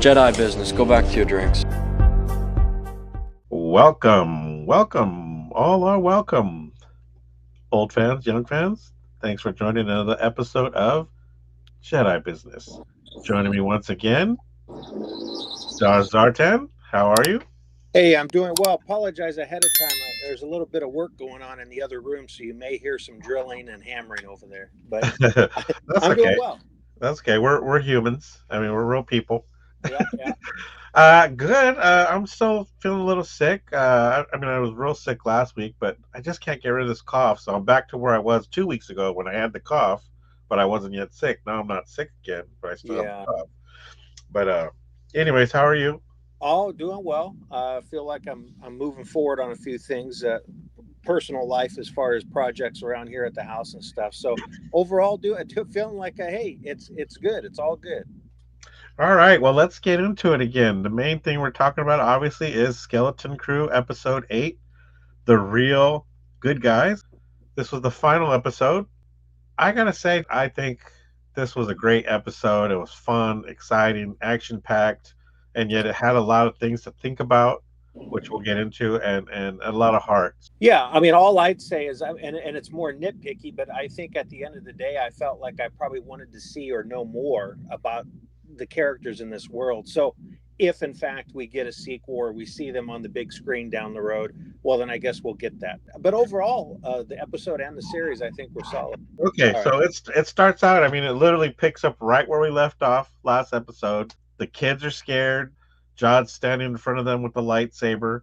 Jedi business. Go back to your drinks. Welcome, welcome. All are welcome. Old fans, young fans, thanks for joining another episode of Jedi Business. Joining me once again, Dar Zartan. How are you? Hey, I'm doing well. Apologize ahead of time. There's a little bit of work going on in the other room, so you may hear some drilling and hammering over there. But That's I'm doing okay. well. That's okay. We're humans. I mean, we're real people. Yeah, yeah. Good. I'm still feeling a little sick. I was real sick last week, but I just can't get rid of this cough. So I'm back to where I was 2 weeks ago when I had the cough, but I wasn't yet sick. Now I'm not sick again, but I still have Yeah. the cough. But anyways, how are you? All doing well. I feel like I'm moving forward on a few things, personal life as far as projects around here at the house and stuff. So overall, feeling like hey, it's good. It's all good. All right. Well, let's get into it again. The main thing we're talking about, obviously, is Skeleton Crew Episode 8, The Real Good Guys. This was the final episode. I gotta say, I think this was a great episode. It was fun, exciting, action packed, and yet it had a lot of things to think about, which we'll get into, and a lot of heart. Yeah, I mean, all I'd say is, and it's more nitpicky, but I think at the end of the day, I felt like I probably wanted to see or know more about the characters in this world. So, if in fact we get a sequel or we see them on the big screen down the road, well, then I guess we'll get that. But overall, the episode and the series, I think, were solid. Okay, All right. so it starts out. I mean, it literally picks up right where we left off last episode. The kids are scared. Jod's standing in front of them with the lightsaber.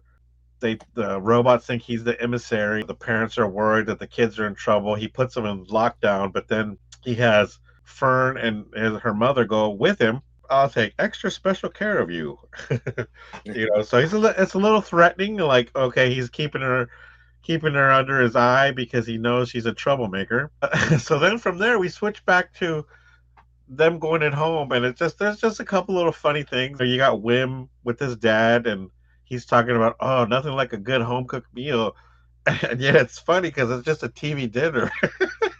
The robots think he's the emissary. The parents are worried that the kids are in trouble. He puts them in lockdown, but then he has Fern and her mother go with him. I'll take extra special care of you. So it's a little threatening. Like, okay, he's keeping her under his eye because he knows she's a troublemaker. So then from there we switch back to them going at home, and there's just a couple little funny things. You got Wim with his dad, and he's talking about, oh, nothing like a good home cooked meal. And yeah, it's funny because it's just a TV dinner.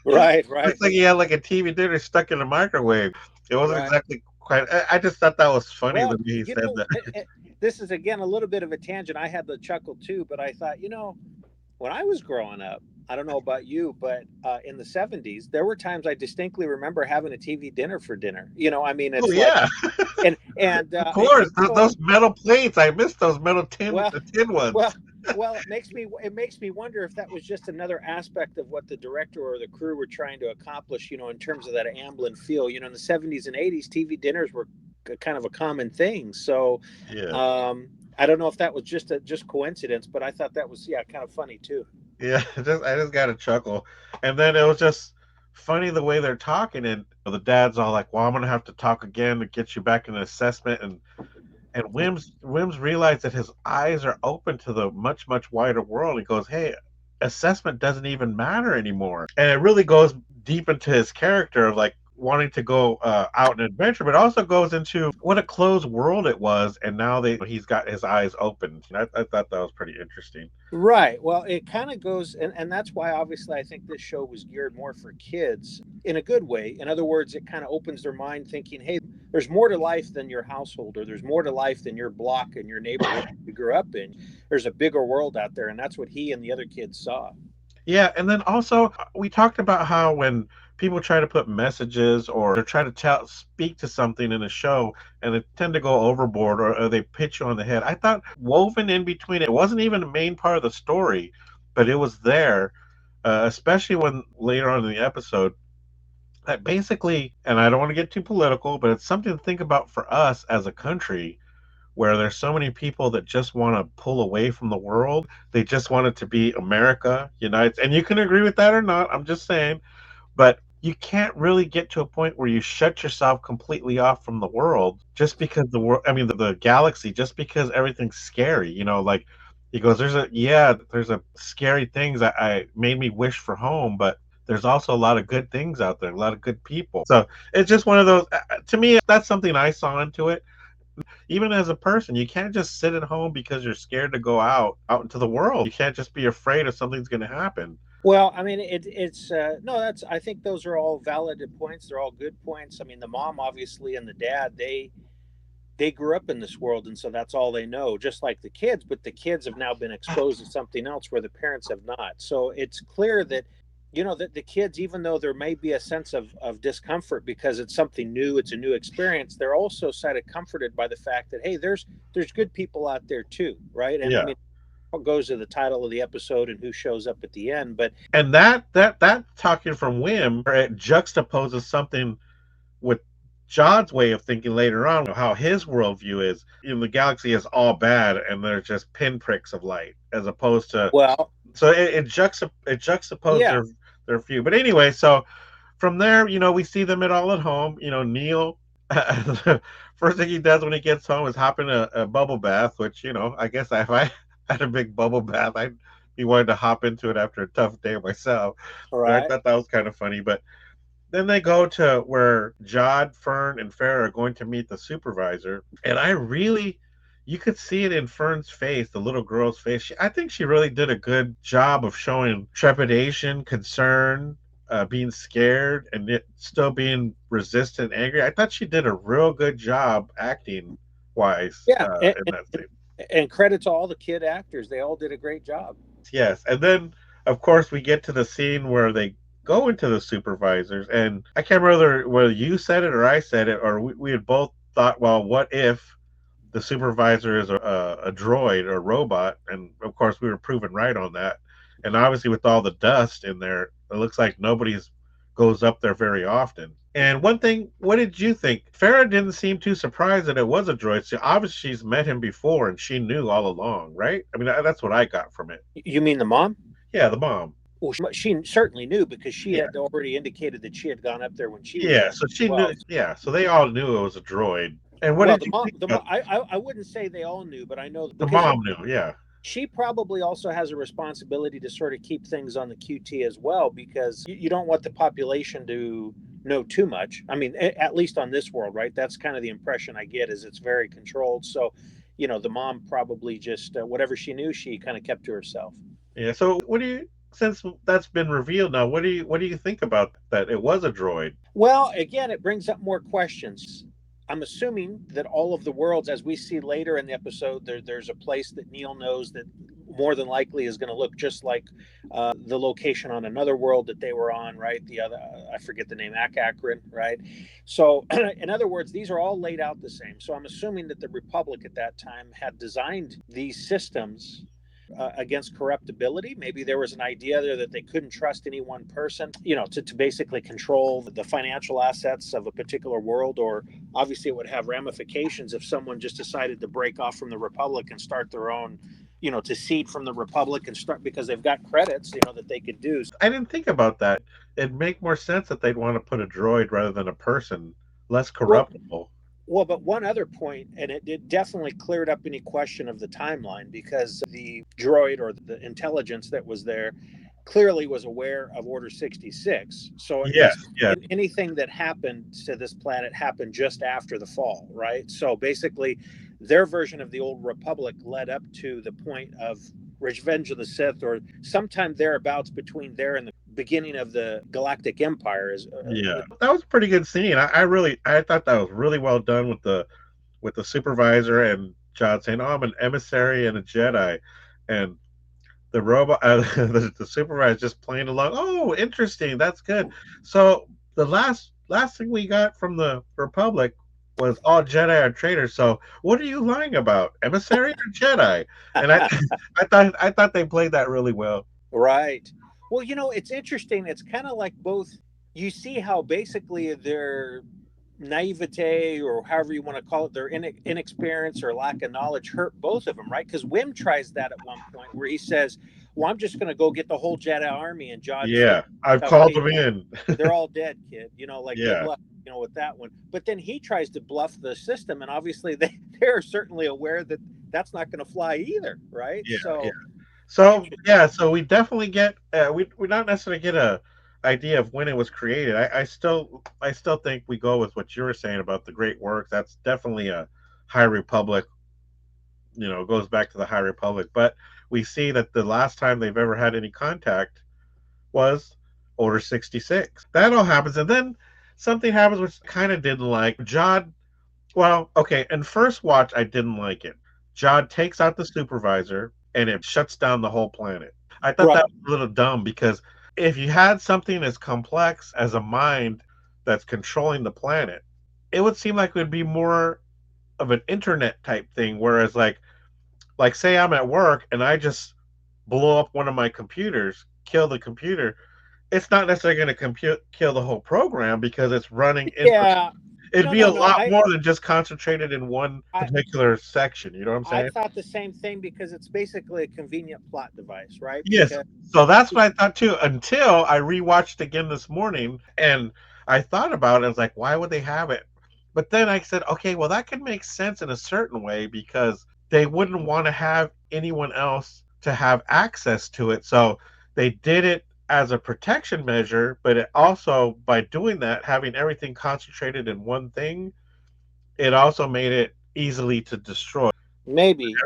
Right, right, It's like he had like a TV dinner stuck in the microwave. It wasn't right. exactly quite. I just thought that was funny the Well, way he said that. this is again a little bit of a tangent. I had the chuckle too, but I thought, when I was growing up, I don't know about you, but in the 70s, there were times I distinctly remember having a TV dinner for dinner. I mean, Oh it's like, yeah, and of course. so, Those metal plates. I miss those metal well, the tin ones. well, well, it makes me wonder if that was just another aspect of what the director or the crew were trying to accomplish. In terms of that Amblin feel. In the 70s and 80s, TV dinners were kind of a common thing. So, Yeah. I don't know if that was just coincidence, but I thought that was kind of funny too. Yeah, I just got a chuckle, and then it was just funny the way they're talking, and the dad's all like, "Well, I'm gonna have to talk again to get you back in the assessment," and Wims realized that his eyes are open to the much wider world. He goes, "Hey, assessment doesn't even matter anymore," and it really goes deep into his character of like wanting to go out and adventure, but also goes into what a closed world it was, and now he's got his eyes open. I thought that was pretty interesting. Right. Well, it kind of goes, and that's why obviously I think this show was geared more for kids in a good way. In other words, it kind of opens their mind thinking, hey, there's more to life than your household, or there's more to life than your block and your neighborhood you grew up in. There's a bigger world out there, and that's what he and the other kids saw. Yeah, and then also we talked about how when people try to put messages or they're trying to speak to something in a show and they tend to go overboard or they pitch you on the head. I thought woven in between it wasn't even the main part of the story, but it was there, especially when later on in the episode that basically, and I don't want to get too political, but it's something to think about for us as a country where there's so many people that just want to pull away from the world. They just want it to be America, United. And you can agree with that or not. I'm just saying. But you can't really get to a point where you shut yourself completely off from the world just because the world, I mean, the galaxy, just because everything's scary. Like he goes, there's a scary things that I made me wish for home, but there's also a lot of good things out there, a lot of good people. So it's just one of those, to me, that's something I saw into it. Even as a person, you can't just sit at home because you're scared to go out into the world. You can't just be afraid of something's going to happen. Well, I mean, it's no, that's. I think those are all valid points. They're all good points. I mean, the mom obviously and the dad, they they grew up in this world, and so that's all they know, just like the kids. But the kids have now been exposed to something else where the parents have not. So it's clear that, that the kids, even though there may be a sense of discomfort because it's something new, it's a new experience, they're also sort of comforted by the fact that, hey, there's good people out there too, right? And I Yeah. mean, what goes to the title of the episode and who shows up at the end. But And that talking from whim, it juxtaposes something with John's way of thinking later on, how his worldview is. The galaxy is all bad, and they're just pinpricks of light, as opposed to. well, So it juxtaposed yeah, their view. But anyway, so from there, we see them all at home. Neil. First thing he does when he gets home is hop in a bubble bath, which I guess if I had a big bubble bath, I'd be wanting to hop into it after a tough day myself. all But I right, thought that was kind of funny. But then they go to where Jod, Fern, and Farrah are going to meet the supervisor. And you could see it in Fern's face, the little girl's face. I think she really did a good job of showing trepidation, concern, being scared, and still being resistant, angry. I thought she did a real good job acting wise yeah, in that scene. and credit to all the kid actors; they all did a great job. Yes. And then, of course, we get to the scene where they go into the supervisors. And I can't remember whether you said it or I said it, or we had both thought, well, what if the supervisor is a droid or a robot? And of course, we were proven right on that. And obviously, with all the dust in there, it looks like nobody's goes up there very often. And one thing, what did you think? Farrah didn't seem too surprised that it was a droid. So obviously, she's met him before, and she knew all along, right? I mean, that's what I got from it. You mean the mom? Yeah, the mom. Well, she certainly knew because she Yeah, had already indicated that she had gone up there when she was yeah. young So as she knew. well. Yeah, so they all knew it was a droid. And what Well, did you think about I wouldn't say they all knew, but I know the because mom knew? Yeah, she probably also has a responsibility to sort of keep things on the QT as well, because you don't want the population to know too much. I mean, at least on this world, right? That's kind of the impression I get, is it's very controlled. So, the mom probably just whatever she knew, she kind of kept to herself. yeah. So what do you? Since that's been revealed now, what do you think about that? It was a droid. Well, again, it brings up more questions. I'm assuming that all of the worlds, as we see later in the episode, there's a place that Neil knows that more than likely is going to look just like the location on another world that they were on, right? The other, I forget the name, Akron, right? So, in other words, these are all laid out the same. So, I'm assuming that the Republic at that time had designed these systems against corruptibility. Maybe there was an idea there that they couldn't trust any one person, to basically control the financial assets of a particular world. Or obviously, it would have ramifications if someone just decided to break off from the Republic and start their own, to seed from the Republic and start, because they've got credits, that they could do. I didn't think about that. It'd make more sense that they'd want to put a droid rather than a person, less Well, corruptible. but one other point, and it definitely cleared up any question of the timeline, because the droid or the intelligence that was there clearly was aware of Order 66. So it Yes, must, yes, anything that happened to this planet happened just after the fall, right? So basically, their version of the Old Republic led up to the point of Revenge of the Sith, or sometime thereabouts between there and the beginning of the Galactic Empire. Is yeah. That was a pretty good scene. I thought that was really well done with the supervisor and John saying, "Oh, I'm an emissary and a Jedi," and the robot, the supervisor just playing along. Oh, interesting. That's good. So the last thing we got from the Republic was all Jedi are traitors. So what are you lying about, emissary or Jedi? And I thought they played that really well. Right. Well, it's interesting. It's kind of like both. You see how basically their naivete, or however you want to call it, their inexperience or lack of knowledge, hurt both of them, right? Because Wim tries that at one point where he says, "Well, I'm just going to go get the whole Jedi army," and Jod says, Yeah, I've called "Hey, them in. they're all dead, kid. Like good Yeah, luck, with that one." But then he tries to bluff the system, and obviously they're certainly aware that that's not going to fly either, right? yeah, yeah. So So interesting. yeah, so we definitely get we not necessarily get a idea of when it was created. I still think we go with what you were saying about the great work. That's definitely a High Republic. Goes back to the High Republic. But we see that the last time they've ever had any contact was Order 66. That all happens, and then something happens which kind of didn't like. Jod Well, okay, in first watch, I didn't like it. John takes out the supervisor and it shuts down the whole planet. I thought Right. that was a little dumb because if you had something as complex as a mind that's controlling the planet, it would seem like it would be more of an internet type thing. Whereas, like say I'm at work and I just blow up one of my computers, kill the computer, it's not necessarily going to compute kill the whole program because it's running in. Yeah. It'd No, be a no, no. lot more than just concentrated in one I particular section, you know what I'm I saying? thought the same thing because it's basically a convenient plot device, right? Yes. Because So that's what I thought too, until I rewatched again this morning and I thought about it. I was like, why would they have it? But then I said, okay, well, that could make sense in a certain way because they wouldn't want to have anyone else to have access to it. So they did it as a protection measure, but it also, by doing that, having everything concentrated in one thing, it also made it easily to destroy. maybe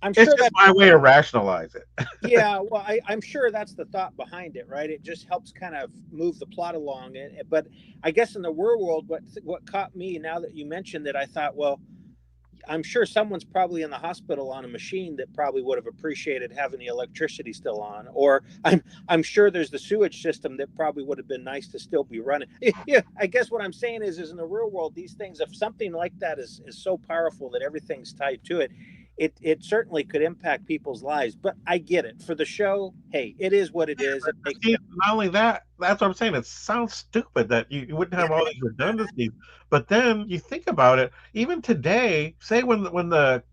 I'm It's sure just that my way to rationalize it. yeah, well, I'm sure that's the thought behind it, right? It just helps kind of move the plot along. But I guess in the real world, what caught me now that you mentioned it, I thought, well, I'm sure someone's probably in the hospital on a machine that probably would have appreciated having the electricity still on, or I'm sure there's the sewage system that probably would have been nice to still be running. Yeah, I guess what I'm saying is in the real world, these things, if something like that is so powerful that everything's tied to it, it certainly could impact people's lives. But I get it for the show. Hey, it is what it is. It makes See, sense. not only that, that's what I'm saying. It sounds stupid that you wouldn't have all these redundancies, but then you think about it. Even today, say when the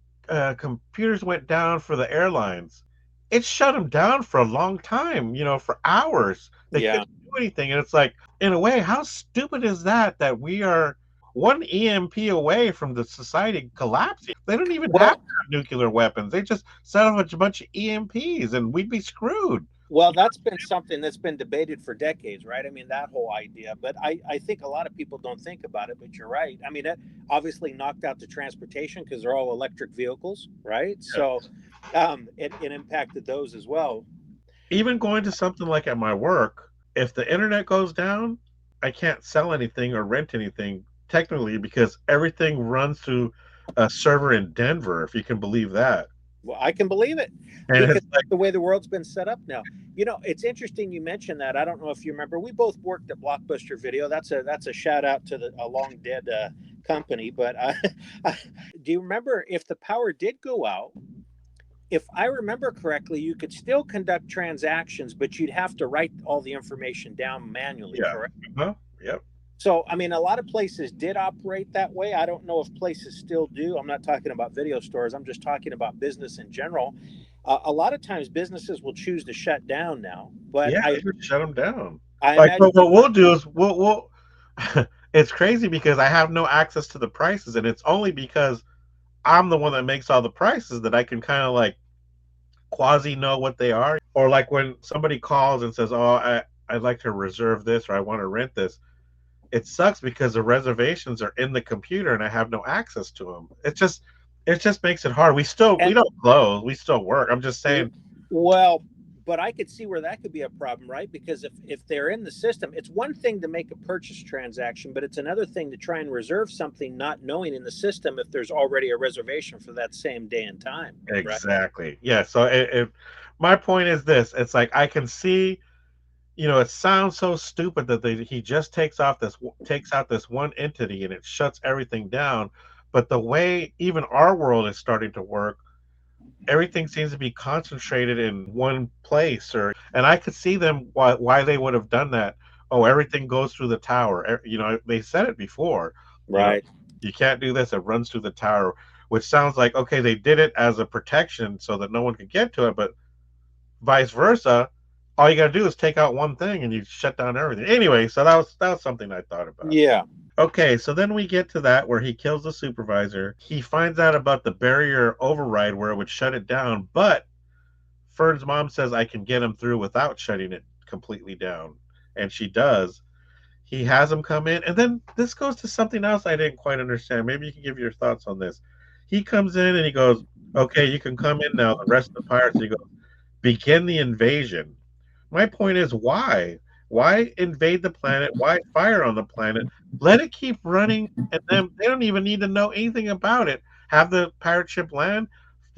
computers went down for the airlines, it shut them down for a long time. For hours. They Yeah. couldn't do anything, and it's like, in a way, how stupid is that? That we are one EMP away from the society collapsing. They don't even have Well, to have nuclear weapons. They just set off a bunch of EMPs, and we'd be screwed. Well, that's been something that's been debated for decades, right? I mean, that whole idea. But I think a lot of people don't think about it, but you're right. I mean, it obviously knocked out the transportation because they're all electric vehicles, right? So it impacted those as well. Even going to something like at my work, if the internet goes down, I can't sell anything or rent anything technically because everything runs through a server in Denver, if you can believe that. Well, I can believe it And because it's like, the way the world's been set up now. It's interesting you mentioned that. I don't know if you remember. We both worked at Blockbuster Video. That's a shout out to a long dead company. But do you remember if the power did go out? If I remember correctly, you could still conduct transactions, but you'd have to write all the information down manually, yeah, correct? huh? Yep. So, I mean, a lot of places did operate that way. I don't know if places still do. I'm not talking about video stores. I'm just talking about business in general. A lot of times, businesses will choose to shut down now. But Yeah, I, they just shut them down. I Like, imagine, what we'll do is we'll it's crazy because I have no access to the prices, and it's only because I'm the one that makes all the prices that I can kind of like quasi know what they are. Or like when somebody calls and says, "Oh, I'd like to reserve this or I want to rent this." It sucks because the reservations are in the computer and I have no access to them. It just makes it hard. We and don't close. We still work. I'm just saying. well, but I could see where that could be a problem, right? Because if they're in the system, it's one thing to make a purchase transaction, but it's another thing to try and reserve something not knowing in the system if there's already a reservation for that same day and time, right? Exactly. Yeah. So my point is this: it's like I can see. It sounds so stupid that he just takes out this one entity and it shuts everything down. But the way even our world is starting to work, everything seems to be concentrated in one place. And I could see them why they would have done that. Oh, everything goes through the tower. They said it before. You know, Right. you can't do this. It runs through the tower, which sounds like okay, they did it as a protection so that no one could get to it, but vice versa. All you got to do is take out one thing and you shut down everything. Anyway, so that was something I thought about. Yeah. Okay, so then we get to that where he kills the supervisor. He finds out about the barrier override where it would shut it down, but Fern's mom says I can get him through without shutting it completely down. And she does. He has him come in, and then this goes to something else I didn't quite understand. Maybe you can give your thoughts on this. He comes in and he goes, "Okay, you can come in now." The rest of the pirates, and he goes, "Begin the invasion." My point is, why? Why invade the planet? Why fire on the planet? Let it keep running, and then they don't even need to know anything about it. Have the pirate ship land,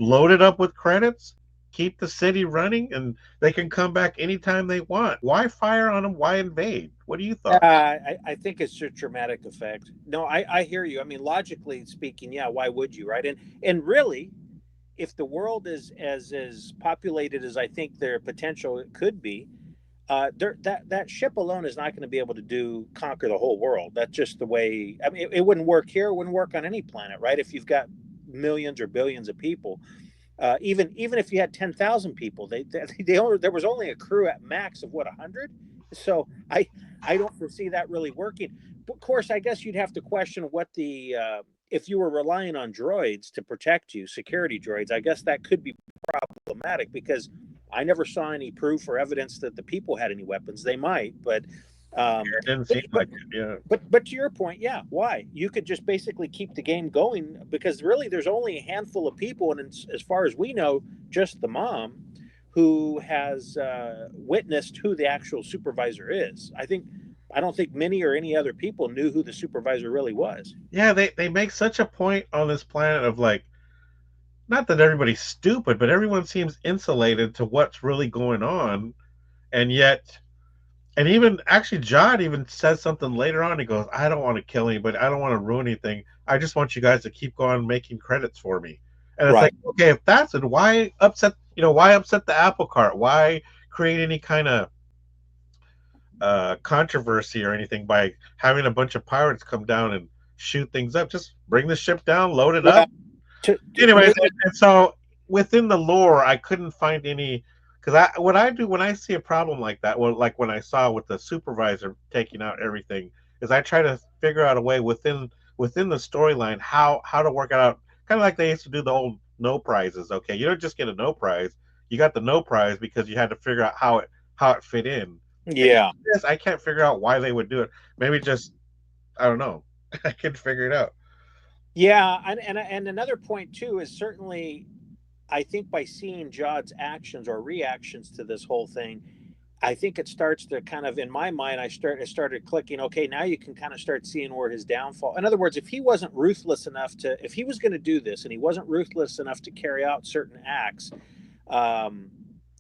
load it up with credits, keep the city running, and they can come back anytime they want. Why fire on them? Why invade? What do you thought? I think it's a dramatic effect. No, I hear you. I mean, logically speaking, yeah, why would you, right? And really, if the world is as populated as I think their potential it could be, that ship alone is not going to be able to do conquer the whole world. That's just the way. I mean, it wouldn't work here. It wouldn't work on any planet, right? If you've got millions or billions of people, even if you had 10,000 people, there was only a crew at max of what 100. So I don't foresee that really working. Of course, I guess you'd have to question what the if you were relying on droids to protect you, security droids. I guess that could be problematic because I never saw any proof or evidence that the people had any weapons. They might, but It didn't but seem like it. Yeah. but to your point, yeah, why? You could just basically keep the game going because really there's only a handful of people, and as far as we know, just the mom who has witnessed who the actual supervisor is. I don't think Minnie or any other people knew who the supervisor really was. Yeah, they make such a point on this planet of like, not that everybody's stupid, but everyone seems insulated to what's really going on. And yet, and even actually, John even says something later on. He goes, I don't want to kill anybody. I don't want to ruin anything. I just want you guys to keep going making credits for me. And it's like, Right. okay, if that's it, why upset, why upset the apple cart? Why create any kind of controversy or anything by having a bunch of pirates come down and shoot things up? Just bring the ship down, load it Well, up. Anyways, maybe. and so within the lore, I couldn't find any because what I do when I see a problem like that, well, like when I saw with the supervisor taking out everything, is I try to figure out a way within the storyline how to work it out. Kind of like they used to do the old no prizes. Okay, you don't just get a no prize; you got the no prize because you had to figure out how it fit in. And Yeah. yes, I can't figure out why they would do it. Maybe just I don't know. I couldn't figure it out. Yeah, and another point too is certainly I think by seeing Jod's actions or reactions to this whole thing, I think it starts to kind of in my mind it started clicking. Okay, now you can kind of start seeing where his downfall. In other words, if he wasn't ruthless enough to, if he was going to do this and he wasn't ruthless enough to carry out certain acts, um,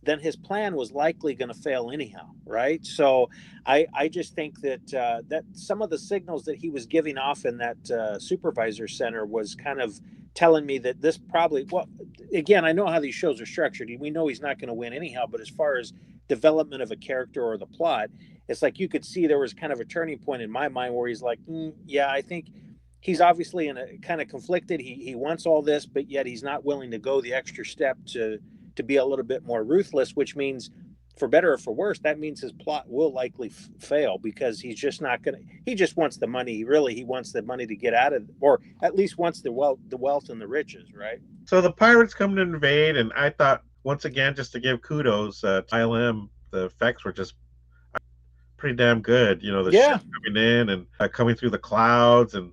then his plan was likely going to fail anyhow, right? So I just think that that some of the signals that he was giving off in that supervisor center was kind of telling me that this probably, well, again, I know how these shows are structured. We know he's not going to win anyhow, but as far as development of a character or the plot, it's like you could see there was kind of a turning point in my mind where he's like, yeah, I think he's obviously in a kind of conflicted. He wants all this, but yet he's not willing to go the extra step to be a little bit more ruthless, which means for better or for worse, that means his plot will likely fail because he's just not going to, he just wants the money. He wants the money to get out of, or at least wants the wealth and the riches, right? So the pirates come to invade, and I thought once again, just to give kudos to ILM, the effects were just pretty damn good. The ship Yeah. coming in and coming through the clouds and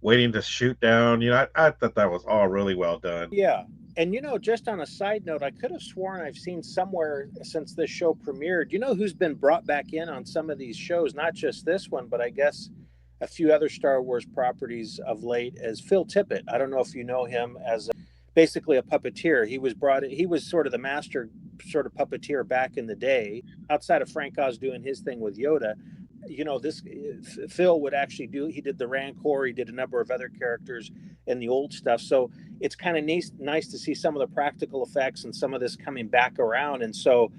waiting to shoot down. I thought that was all really well done. Yeah. And just on a side note, I could have sworn I've seen somewhere since this show premiered. You know who's been brought back in on some of these shows? Not just this one, but I guess a few other Star Wars properties of late as Phil Tippett. I don't know if you know him as basically a puppeteer. He was sort of the master sort of puppeteer back in the day, outside of Frank Oz doing his thing with Yoda. This Phil would actually he did the Rancor, he did a number of other characters in the old stuff. So it's kind of nice to see some of the practical effects and some of this coming back around. And so,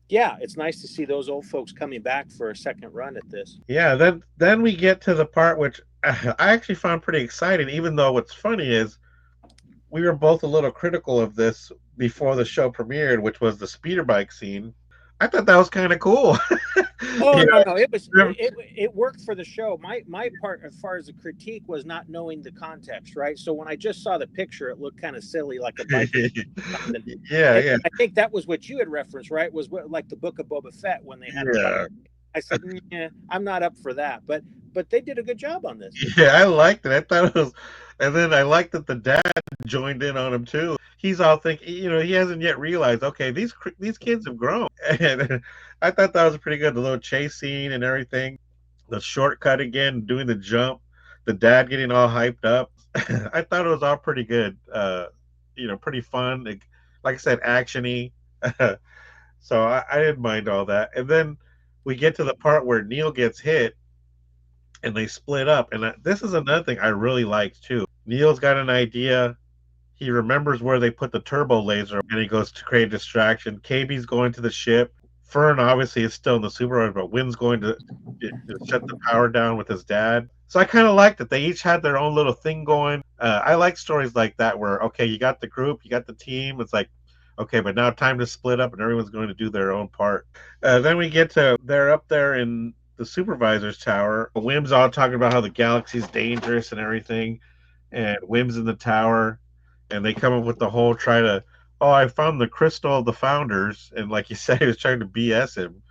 yeah, it's nice to see those old folks coming back for a second run at this. Yeah, then we get to the part which I actually found pretty exciting, even though what's funny is we were both a little critical of this before the show premiered, which was the speeder bike scene. I thought that was kind of cool. Oh You no, know, it worked for the show. My part as far as the critique was not knowing the context, right? So when I just saw the picture, it looked kind of silly, like a bike. yeah, And yeah, I think that was what you had referenced, right? Was like the Book of Boba Fett when they had. yeah. I said, I'm not up for that, but they did a good job on this. Yeah, I liked it. I thought it was, and then I liked that the dad joined in on him too. he's all thinking, he hasn't yet realized, okay, these kids have grown. And I thought that was pretty good. The little chase scene and everything, the shortcut again, doing the jump, the dad getting all hyped up. I thought it was all pretty good. Pretty fun. Like I said, actiony. So I didn't mind all that. And then we get to the part where Neil gets hit and they split up. And this is another thing I really liked too. Neil's got an idea. He remembers where they put the turbo laser and he goes to create a distraction. KB's going to the ship. Fern obviously is still in the supervisor, but Wynn's going to shut the power down with his dad. So I kind of liked that they each had their own little thing going. I like stories like that where, okay, you got the group, you got the team. It's like, okay, but now time to split up and everyone's going to do their own part. Then we get to, they're up there in the supervisor's tower. Wim's all talking about how the galaxy's dangerous and everything. And Wim's in the tower. And they come up with the whole I found the crystal of the founders. And like you said, he was trying to BS him.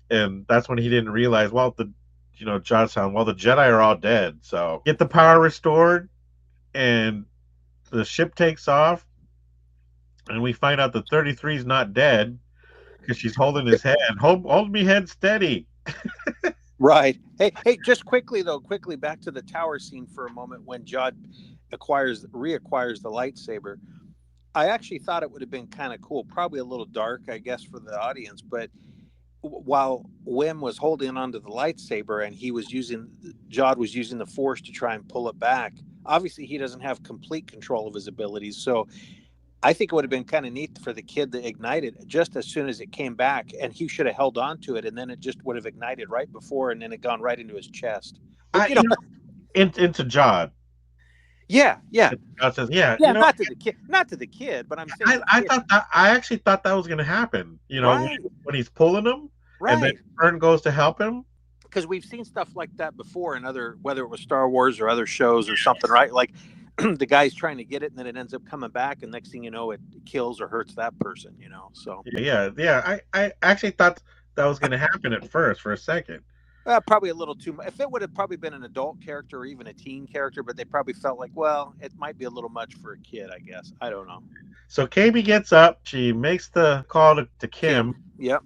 And that's when he didn't realize, Johnstown, the Jedi are all dead. So get the power restored and the ship takes off. And we find out that 33 is not dead because she's holding his head. Hold me head steady. Right. Hey, just quickly back to the tower scene for a moment when Jod reacquires the lightsaber. I actually thought it would have been kind of cool, probably a little dark, I guess, for the audience, but while Wim was holding onto the lightsaber and Jod was using the Force to try and pull it back, obviously he doesn't have complete control of his abilities. So I think it would have been kind of neat for the kid to ignite it just as soon as it came back, and he should have held on to it, and then it just would have ignited right before, and then it gone right into his chest. But, into Jod. Yeah. God says, not to the kid, but I'm saying I actually thought that was going to happen. Right. When he's pulling him, right. And then Fern goes to help him. Because we've seen stuff like that before in whether it was Star Wars or other shows or something, right? Like the guy's trying to get it, and then it ends up coming back, and next thing you know, it kills or hurts that person. So yeah. I actually thought that was going to happen at first for a second. Probably a little too much. If it would have probably been an adult character or even a teen character, but they probably felt like, well, it might be a little much for a kid, I guess. I don't know. So KB gets up. She makes the call to Kim. Yep.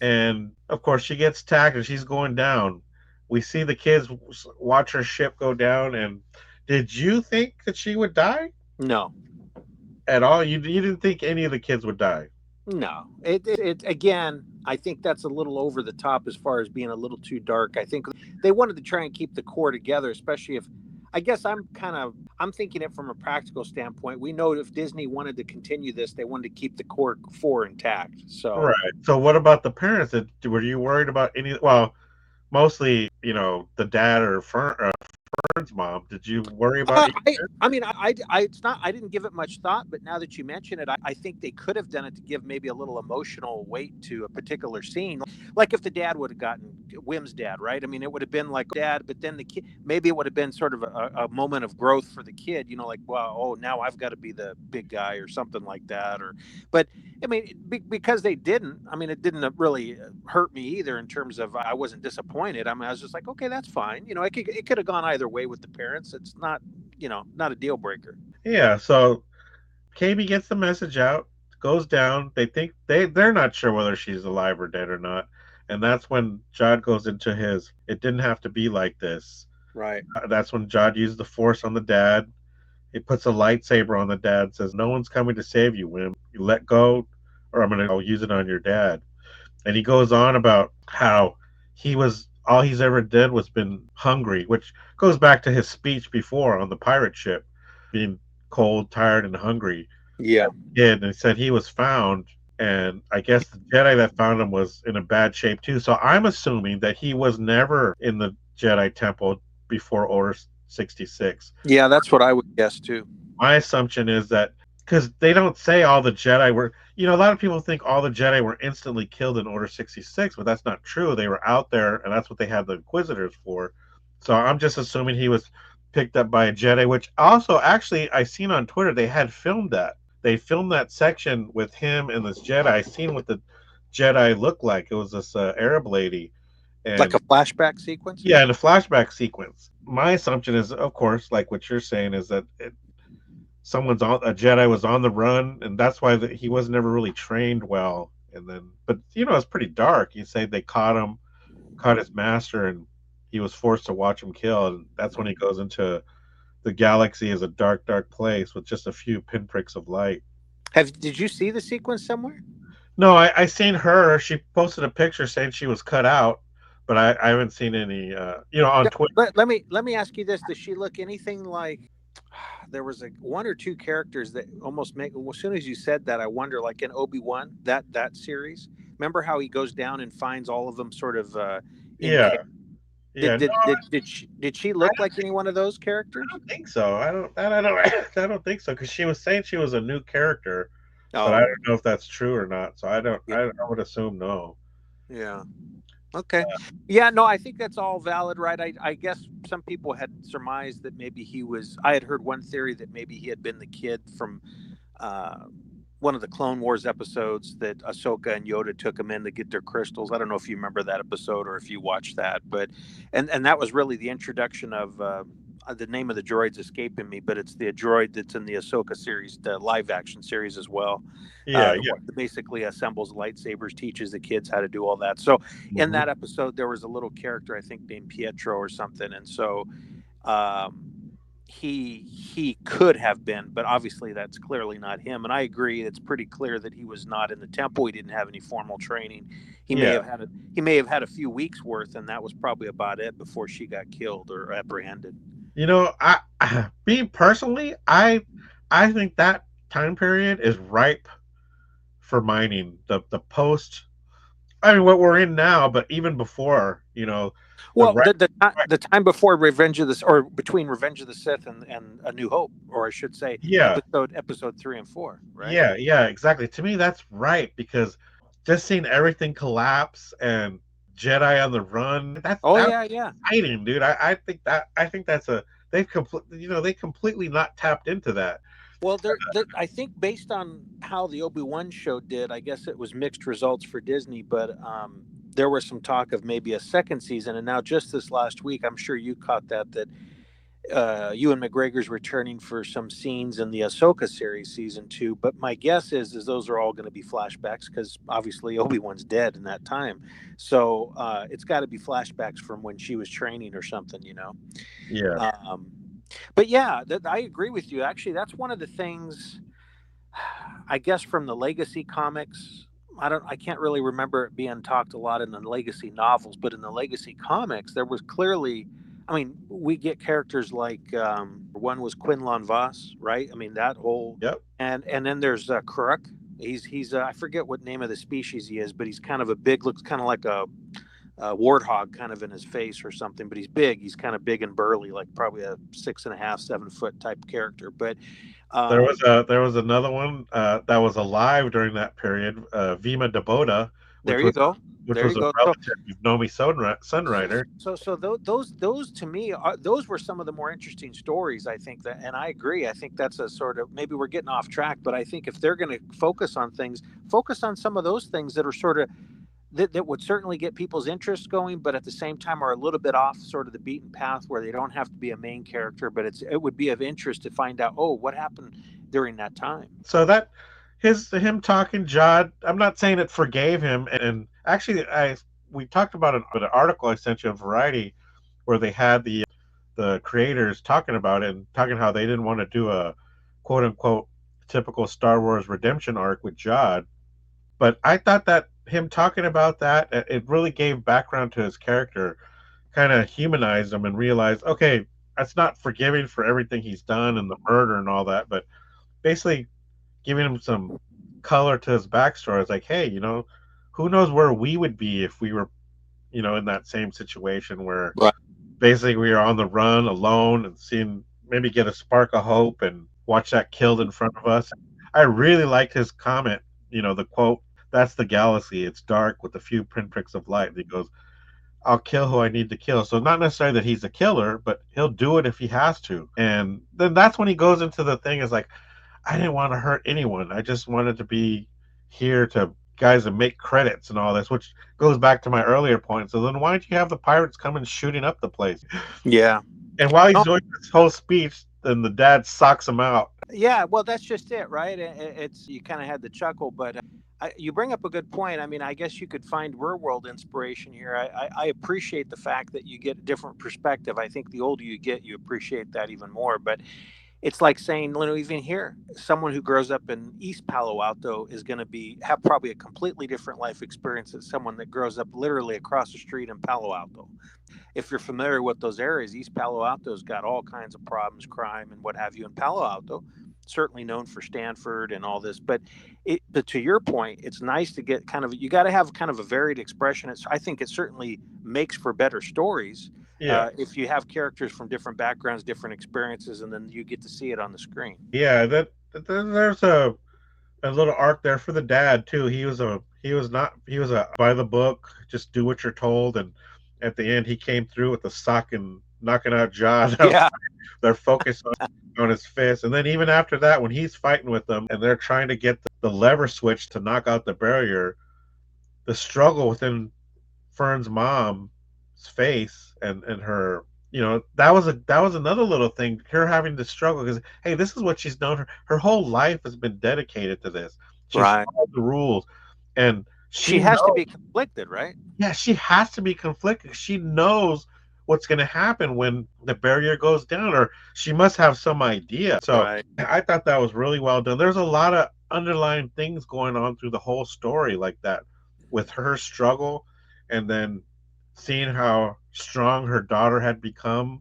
And, of course, she gets tagged and she's going down. We see the kids watch her ship go down. And did you think that she would die? No. At all? You didn't think any of the kids would die? No, it again, I think that's a little over the top as far as being a little too dark. I think they wanted to try and keep the core together, especially if, I guess I'm thinking it from a practical standpoint. We know if Disney wanted to continue this, they wanted to keep the core four intact. So right. So what about the parents? Were you worried about any? Well, mostly, the dad or Fern's mom. Did you worry about it? I didn't give it much thought, but now that you mention it, I think they could have done it to give maybe a little emotional weight to a particular scene. Like if the dad would have gotten Wim's dad, right? I mean, it would have been like dad, but then the kid, maybe it would have been sort of a moment of growth for the kid, like, wow, oh, now I've got to be the big guy or something like that. But I mean, because they didn't, I mean, it didn't really hurt me either in terms of I wasn't disappointed. I mean, I was just like, okay, that's fine. It could have gone either way with the parents. It's not, not a deal breaker. Yeah. So KB gets the message out, goes down. They think they're not sure whether she's alive or dead or not. And that's when Jod goes into it didn't have to be like this. Right. That's when Jod used the Force on the dad. He puts a lightsaber on the dad, says, no one's coming to save you, Wim. You let go, or I'm going to use it on your dad. And he goes on about how all he's ever did was been hungry, which goes back to his speech before on the pirate ship, being cold, tired, and hungry. Yeah. And he said he was found, and I guess the Jedi that found him was in a bad shape too. So I'm assuming that he was never in the Jedi Temple before Order 66. Yeah, that's what I would guess too. My assumption is that because they don't say all the Jedi were, a lot of people think all the Jedi were instantly killed in Order 66, but that's not true. They were out there, and that's what they had the Inquisitors for. So I'm just assuming he was picked up by a Jedi, which also, actually, I seen on Twitter, they had filmed that. They filmed that section with him and this Jedi. I seen what the Jedi looked like. It was this Arab lady. And, like a flashback sequence? Yeah, in a flashback sequence. My assumption is, of course, like what you're saying, is that a Jedi was on the run, and that's why he was never really trained well. And then, but it's pretty dark. You say they caught his master, and he was forced to watch him kill, and that's when he goes into the galaxy as a dark, dark place with just a few pinpricks of light. Did you see the sequence somewhere? No, I seen her. She posted a picture saying she was cut out, but I haven't seen any. On Yeah, Twitter. let me ask you this: does she look anything like? There was one or two characters that almost make. As soon as you said that, I wonder, like in Obi-Wan, that series. Remember how he goes down and finds all of them sort of in Yeah, care? yeah. No, Did she I look like any one of those characters? don't think so. I don't I don't think so because she was saying she was a new character, but I Oh, don't know if that's true or not. So I don't. yeah, I would assume no. yeah. Okay. Yeah, no, I think that's all valid, right? I guess some people had surmised that maybe he was. I had heard one theory that maybe he had been the kid from uh, one of the Clone Wars episodes that Ahsoka and Yoda took him in to get their crystals. I don't know if you remember that episode or if you watched that, but and that was really the introduction of the name of the droid's escaping me, but it's the droid that's in the Ahsoka series, the live action series as well. Yeah, That basically assembles lightsabers, teaches the kids how to do all that. So in yeah. that episode, there was a little character I think named Pietro or something, and so um, he could have been, but obviously that's clearly not him. And I agree, it's pretty clear that he was not in the temple. He didn't have any formal training. He may Yeah. have had he may have had a few weeks worth, and that was probably about it before she got killed or apprehended. Me personally, I think that time period is ripe for mining. The post, I mean, what we're in now, but even before, the Well, right. the time before Revenge of the or between Revenge of the Sith and A New Hope, or I should say Yeah, episode 3 and 4, right? yeah, exactly. To me, that's right because just seeing everything collapse and Jedi on the run, Oh that's yeah, yeah. exciting, dude. I think that's a they completely not tapped into that. Well, I think based on how the Obi-Wan show did, I guess it was mixed results for Disney, but there was some talk of maybe a second season. And now, just this last week, I'm sure you caught that Ewan McGregor's returning for some scenes in the Ahsoka series season 2. But my guess is those are all going to be flashbacks because obviously Obi-Wan's dead in that time, so it's got to be flashbacks from when she was training or something, you know. Yeah, Um, but yeah, I agree with you. Actually, that's one of the things I guess from the Legacy comics. I can't really remember it being talked a lot in the Legacy novels, but in the Legacy comics, there was clearly. I mean, we get characters like one was Quinlan Voss, right? I mean, that whole yep. and then there's Kruk. He's I forget what name of the species he is, but he's kind of a big, looks kind of like a warthog kind of in his face or something, but he's big. He's kind of big and burly, like probably a 6.5, 7 foot type character. But There was another one that was alive during that period, Vima Dabota, there which you was go. which There was you a go. relative of Nomi So, Sunrider. those to me those were some of the more interesting stories. I think that, and I agree. I think that's a sort of, maybe we're getting off track, but I think if they're going to focus on things, focus on some of those things that are sort of that would certainly get people's interest going, but at the same time are a little bit off sort of the beaten path where they don't have to be a main character, but it would be of interest to find out, oh, what happened during that time. So that him talking Jod, I'm not saying it forgave him. And actually, I we talked about an article I sent you in Variety where they had the creators talking about it and talking how they didn't want to do a quote unquote typical Star Wars redemption arc with Jod. But I thought that him talking about that, it really gave background to his character, kind of humanized him and realized, okay, that's not forgiving for everything he's done and the murder and all that, but basically giving him some color to his backstory. It's like, hey, who knows where we would be if we were, in that same situation where Right. basically we are on the run alone and seeing maybe get a spark of hope and watch that killed in front of us. I really liked his comment, the quote, that's the galaxy. It's dark with a few pinpricks of light. And he goes, I'll kill who I need to kill. So not necessarily that he's a killer, but he'll do it if he has to. And then that's when he goes into the thing is like, I didn't want to hurt anyone. I just wanted to be here to guys and make credits and all this, which goes back to my earlier point. So then why don't you have the pirates coming shooting up the place? Yeah. And while he's No, doing this whole speech, then the dad socks him out. Yeah, well, that's just it, right? It's you kind of had the chuckle, but you bring up a good point. I mean, I guess you could find real world inspiration here. I appreciate the fact that you get a different perspective. I think the older you get, you appreciate that even more. But it's like saying, even here, someone who grows up in East Palo Alto is going to have probably a completely different life experience than someone that grows up literally across the street in Palo Alto. If you're familiar with those areas, East Palo Alto's got all kinds of problems, crime and what have you. In Palo Alto, certainly known for Stanford and all this, but to your point, it's nice to get you got to have kind of a varied expression. I think it certainly makes for better stories Yeah. if you have characters from different backgrounds, different experiences, and then you get to see it on the screen. Yeah, there's a little arc there for the dad too. He was a by the book, just do what you're told, and at the end he came through with the sock and knocking out John. Yeah, They're focused on his fist, and then even after that, when he's fighting with them and they're trying to get the lever switch to knock out the barrier, the struggle within Fern's mom's face and her, that was another little thing, her having to struggle because, hey, this is what she's known. Her whole life has been dedicated to this. She's right. followed the rules, and She she has to knows. be conflicted, right? Yeah, she has to be conflicted. She knows what's going to happen when the barrier goes down, or she must have some idea. So Right. I thought that was really well done. There's a lot of underlying things going on through the whole story like that, with her struggle, and then seeing how strong her daughter had become.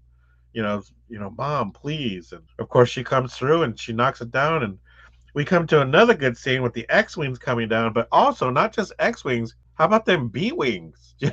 Mom, please. And of course, she comes through and she knocks it down. And we come to another good scene with the X-wings coming down, but also not just X-wings. How about them B-wings? Do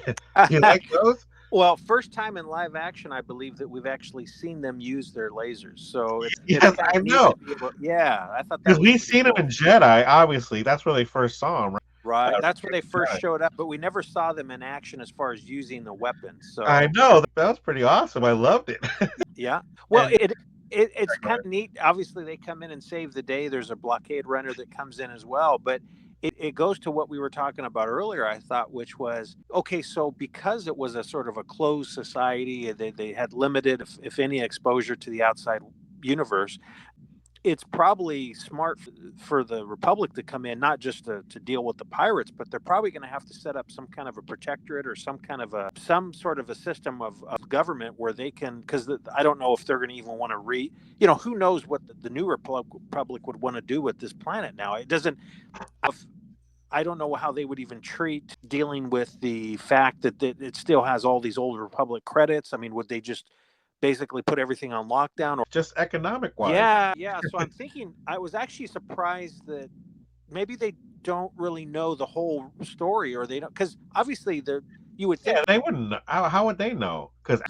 you like those? Well, first time in live action, I believe that we've actually seen them use their lasers. So it's Yes, kind I of neat know. to be able. Yeah, I thought that Because was we've pretty seen them in cool. Jedi, obviously. That's where they first saw them, right? Right, Uh, that's where they first showed up, but we never saw them in action as far as using the weapons. I So know. That was pretty awesome. I loved it. yeah, well, And it's kind of neat. Obviously, they come in and save the day. There's a blockade runner that comes in as well, but it goes to what we were talking about earlier, I thought, which was okay. So because it was a sort of a closed society, they had limited, if any, exposure to the outside universe. It's probably smart for the Republic to come in, not just to deal with the pirates, but they're probably going to have to set up some kind of a protectorate or some sort of a system of government where they can, because I don't know if they're going to even want to who knows what the new Republic would want to do with this planet now. It doesn't. I don't know how they would even treat dealing with the fact that it still has all these old Republic credits. I mean, would they just basically put everything on lockdown? Or just economic wise. yeah. So I'm thinking, I was actually surprised that maybe they don't really know the whole story, or they don't, because obviously you would think Yeah, they wouldn't. How would they know? Because,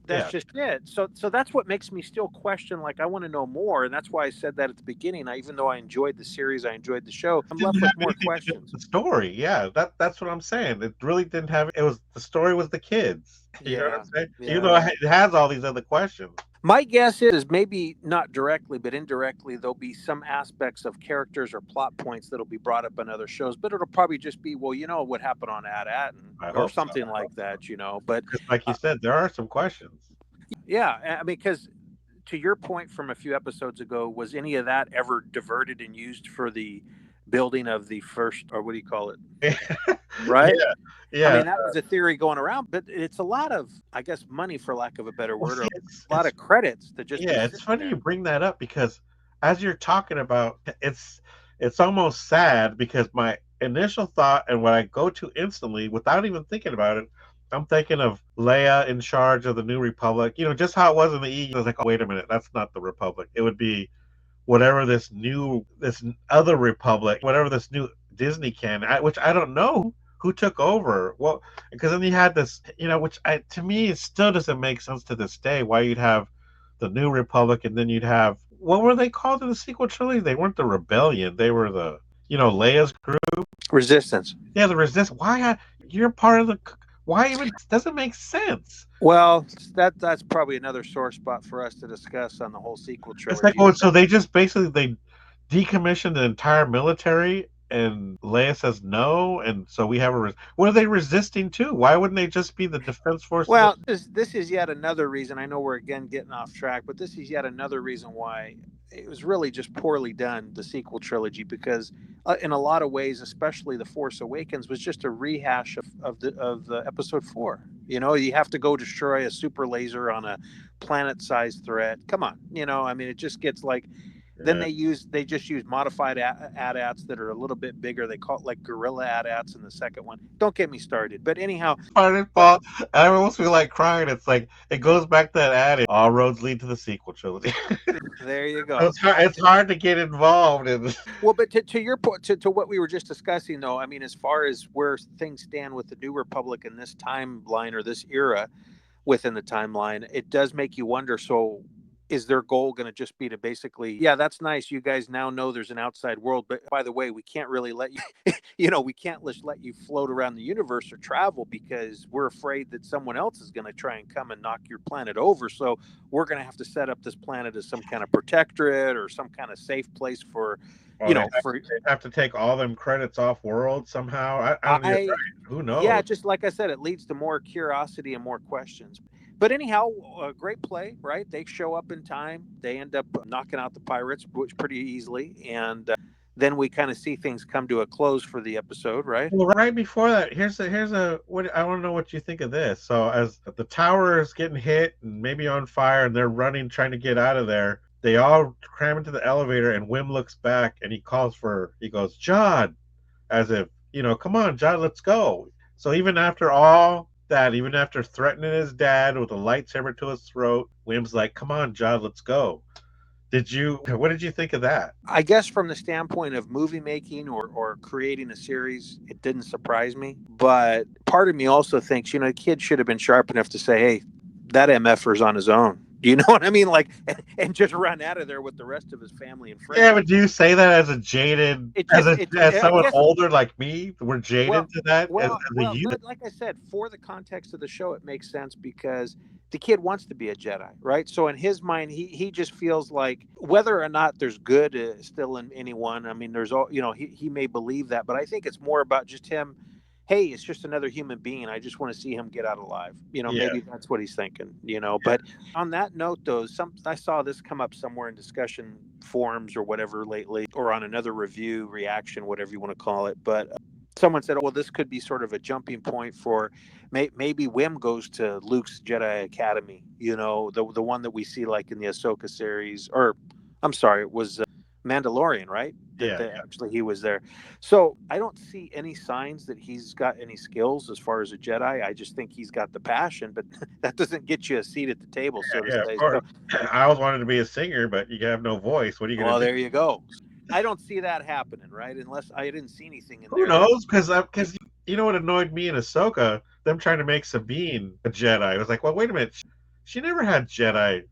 that's yeah. just it. So that's what makes me still question. Like, I want to know more, and that's why I said that at the beginning. Even though I enjoyed the series, I enjoyed the show, I'm Didn't left have with more anything to do with questions. the story. Yeah, that's what I'm saying. It really didn't have. It was the story was the kids. You know what Yeah, I'm saying? Even though yeah. it has all these other questions. My guess is maybe not directly, but indirectly, there'll be some aspects of characters or plot points that'll be brought up in other shows, but it'll probably just be, well, what happened on AT-AT, I or hope so. something like that. But Because, like you uh, said, there are some questions. yeah, I mean, because to your point from a few episodes ago, was any of that ever diverted and used for the building of the first, or what do you call it? Right? Yeah, I yeah. mean, that was a theory going around, but it's a lot of, I guess, money, for lack of a better Well, word, or see, a lot of credits to just be it's sitting funny you there. bring that up because as you're talking about it's almost sad because my initial thought and what I go to instantly without even thinking about it, I'm thinking of Leia in charge of the New Republic. Just how it was in the EU. I was like, oh, wait a minute, that's not the Republic. It would be whatever this other Republic, whatever this new Disney which I don't know who took over. Well, because then you had this, which to me it still doesn't make sense to this day why you'd have the New Republic and then you'd have what were they called in the sequel trilogy? They weren't the Rebellion. They were the Leia's group. Resistance. Yeah, the Resistance. You're part of the? Why even doesn't make sense? Well, that's probably another sore spot for us to discuss on the whole sequel It's like, trilogy. oh, so they just basically they decommissioned the entire military, and Leia says no, and so we have what are they resisting to? Why wouldn't they just be the defense forces? Well, this is yet another reason. I know we're again getting off track, but this is yet another reason why it was really just poorly done, the sequel trilogy, because in a lot of ways, especially The Force Awakens, was just a rehash of the episode 4. You know, you have to go destroy a super laser on a planet-sized threat. Come on, you know, I mean, it just gets like. Then Yeah. they just use modified AT-ATs that are a little bit bigger. They call it like gorilla AT-ATs in the second one. Don't get me started. But anyhow, Part of but fault. I almost feel like crying. It's like it goes back to that adage: all roads lead to the sequel trilogy. there you go. It's hard to get involved in. Well, but to your point, to what we were just discussing, though, I mean, as far as where things stand with the New Republic in this timeline or this era within the timeline, it does make you wonder. So, is their goal going to just be to basically, yeah, that's nice. You guys now know there's an outside world, but by the way, we can't really let you, we can't just let you float around the universe or travel because we're afraid that someone else is going to try and come and knock your planet over. So, we're going to have to set up this planet as some kind of protectorate or some kind of safe place for Oh, they have, for they have to take all them credits off world somehow. I don't even. I, Who yeah, knows? just like I said, it leads to more curiosity and more questions. But anyhow, a great play, right? They show up in time. They end up knocking out the pirates, which pretty easily, and then we kind of see things come to a close for the episode, right? Well, right before that, here's a what I want to know what you think of this. So as the tower is getting hit and maybe on fire, and they're running trying to get out of there, they all cram into the elevator, and Wim looks back and he goes, John, as if, come on, John, let's go. So even after all that, even after threatening his dad with a lightsaber to his throat, Wim's like, come on, John, let's go. What did you think of that? I guess from the standpoint of movie making or creating a series, it didn't surprise me. But part of me also thinks, the kid should have been sharp enough to say, hey, that MFer's on his own. Do you know what I mean? Like, and just run out of there with the rest of his family and Yeah, friends. but do you say that as a jaded, It as just, a it, as I someone guess, older like me? We're jaded well, to that as a well, youth. but like I said, for the context of the show, it makes sense because the kid wants to be a Jedi, right? So in his mind, he just feels like whether or not there's good still in anyone. I mean, there's all he may believe that, but I think it's more about just him. Hey, it's just another human being. I just want to see him get out alive. Yeah, Maybe that's what he's thinking. But on that note, though, I saw this come up somewhere in discussion forums or whatever lately, or on another review reaction, whatever you want to call it. But someone said, "Oh, well, this could be sort of a jumping point for maybe Wim goes to Luke's Jedi Academy. The one that we see like in the Ahsoka series, or I'm sorry, it was Mandalorian, right? That yeah. actually he was there. So I don't see any signs that he's got any skills as far as a Jedi. I just think he's got the passion, but that doesn't get you a seat at the table, so to Yeah, of say. course. So, I always wanted to be a singer, but you have no voice. What are you gonna well, do? there you go. I don't see that happening, right? Unless I didn't see anything in Who there that. knows? Because you know what annoyed me in Ahsoka? Them trying to make Sabine a Jedi. I was like, well, wait a minute. She never had Jedi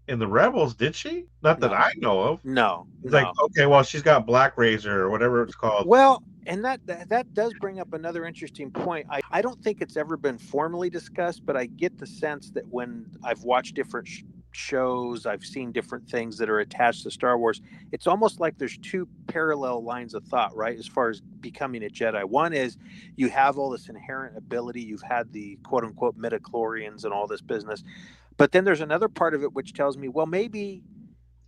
in the Rebels, did she? Not that No, I know of. no, It's like, no. okay, well, she's got Black Razor or whatever it's called. Well, and that does bring up another interesting point. I don't think it's ever been formally discussed, but I get the sense that when I've watched different shows, I've seen different things that are attached to Star Wars. It's almost like there's two parallel lines of thought, right? As far as becoming a Jedi, one is you have all this inherent ability, you've had the quote unquote midichlorians and all this business, but then there's another part of it which tells me, well, maybe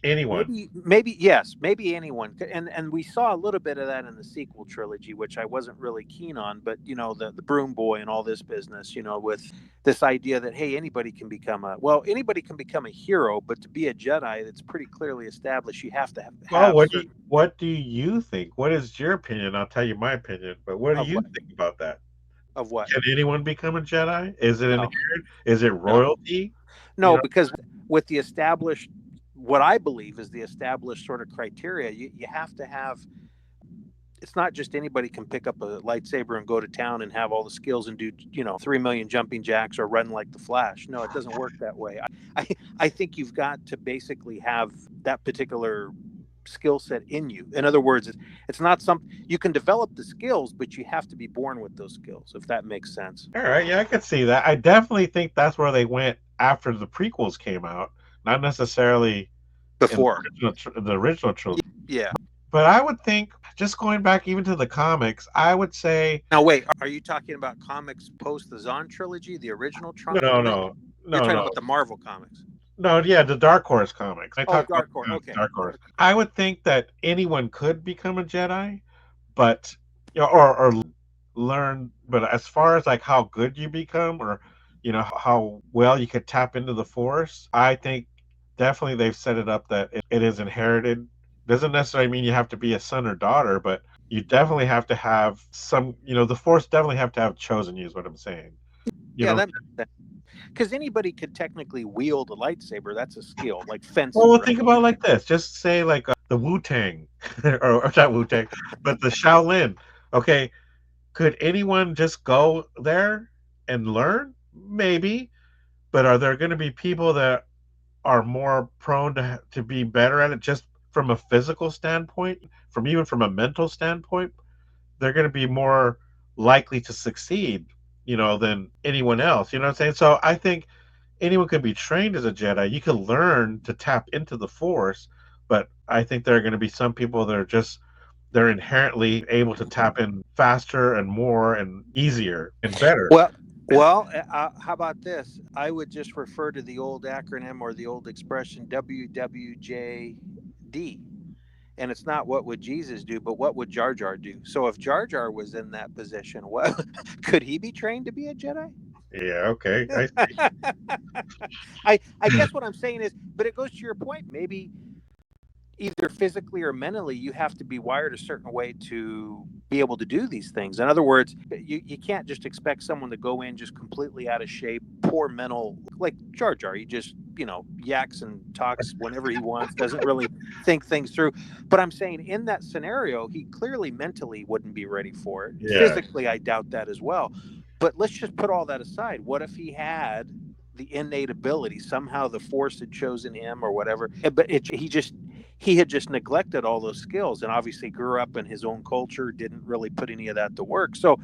Anyone. maybe yes, maybe anyone. And we saw a little bit of that in the sequel trilogy, which I wasn't really keen on. But the broom boy and all this business, with this idea that hey, anybody can become a hero, but to be a Jedi, that's pretty clearly established. You have to Well, have certain what do you think? What is your opinion? I'll tell you my opinion. But what do of you what think about that? of what. Can anyone become a Jedi? Is it No, inherent? Is it no, royalty? You no, know, because with the established, what I believe is the established sort of criteria, you have to have. It's not just anybody can pick up a lightsaber and go to town and have all the skills and do 3 million jumping jacks or run like the Flash. No, it doesn't work that way. I think you've got to basically have that particular skill set in you. In other words, it's not something you can develop the skills, but you have to be born with those skills, if that makes sense. all right, yeah, I could see that. I definitely think that's where they went after the prequels came out, not necessarily in Before, the original trilogy. yeah. But I would think, just going back even to the comics, I would say Now wait, are you talking about comics post the Zahn trilogy, the original no, You're no, talking no. about the Marvel comics. No, yeah, the Dark Horse comics. I Oh, talk about Dark Horse. Okay. Dark Horse. I would think that anyone could become a Jedi, but or learn. But as far as like how good you become, or how well you could tap into the Force, I think definitely they've set it up that it is inherited. Doesn't necessarily mean you have to be a son or daughter, but you definitely have to have some. The Force definitely have to have chosen you. Is what I'm saying. You Yeah, know. that makes sense. Because anybody could technically wield a lightsaber. That's a skill, like Well, fencing, we'll right? think about it like this. Just say like the Wu Tang, or not Wu Tang, but the Shaolin. Okay, could anyone just go there and learn? Maybe, but are there going to be people that are more prone to be better at it just from a physical standpoint, from even from a mental standpoint? They're going to be more likely to succeed, than anyone else. You know what I'm saying? So I think anyone can be trained as a Jedi. You can learn to tap into the Force, but I think there are going to be some people that are just they're inherently able to tap in faster and more and easier and better. Well, how about this? I would just refer to the old acronym or the old expression WWJD. And it's not what would Jesus do, but what would Jar Jar do? So if Jar Jar was in that position, what could he be trained to be a Jedi? Yeah, okay. I I guess what I'm saying is, but it goes to your point. Maybe either physically or mentally, you have to be wired a certain way to be able to do these things. In other words, you can't just expect someone to go in just completely out of shape, poor mental, like Jar Jar. He just, yaks and talks whenever he wants, doesn't really think things through. But I'm saying in that scenario, he clearly mentally wouldn't be ready for it. yeah. Physically, I doubt that as well. But let's just put all that aside. What if he had the innate ability? Somehow the Force had chosen him or whatever. But he had just neglected all those skills and obviously grew up in his own culture, didn't really put any of that to work. So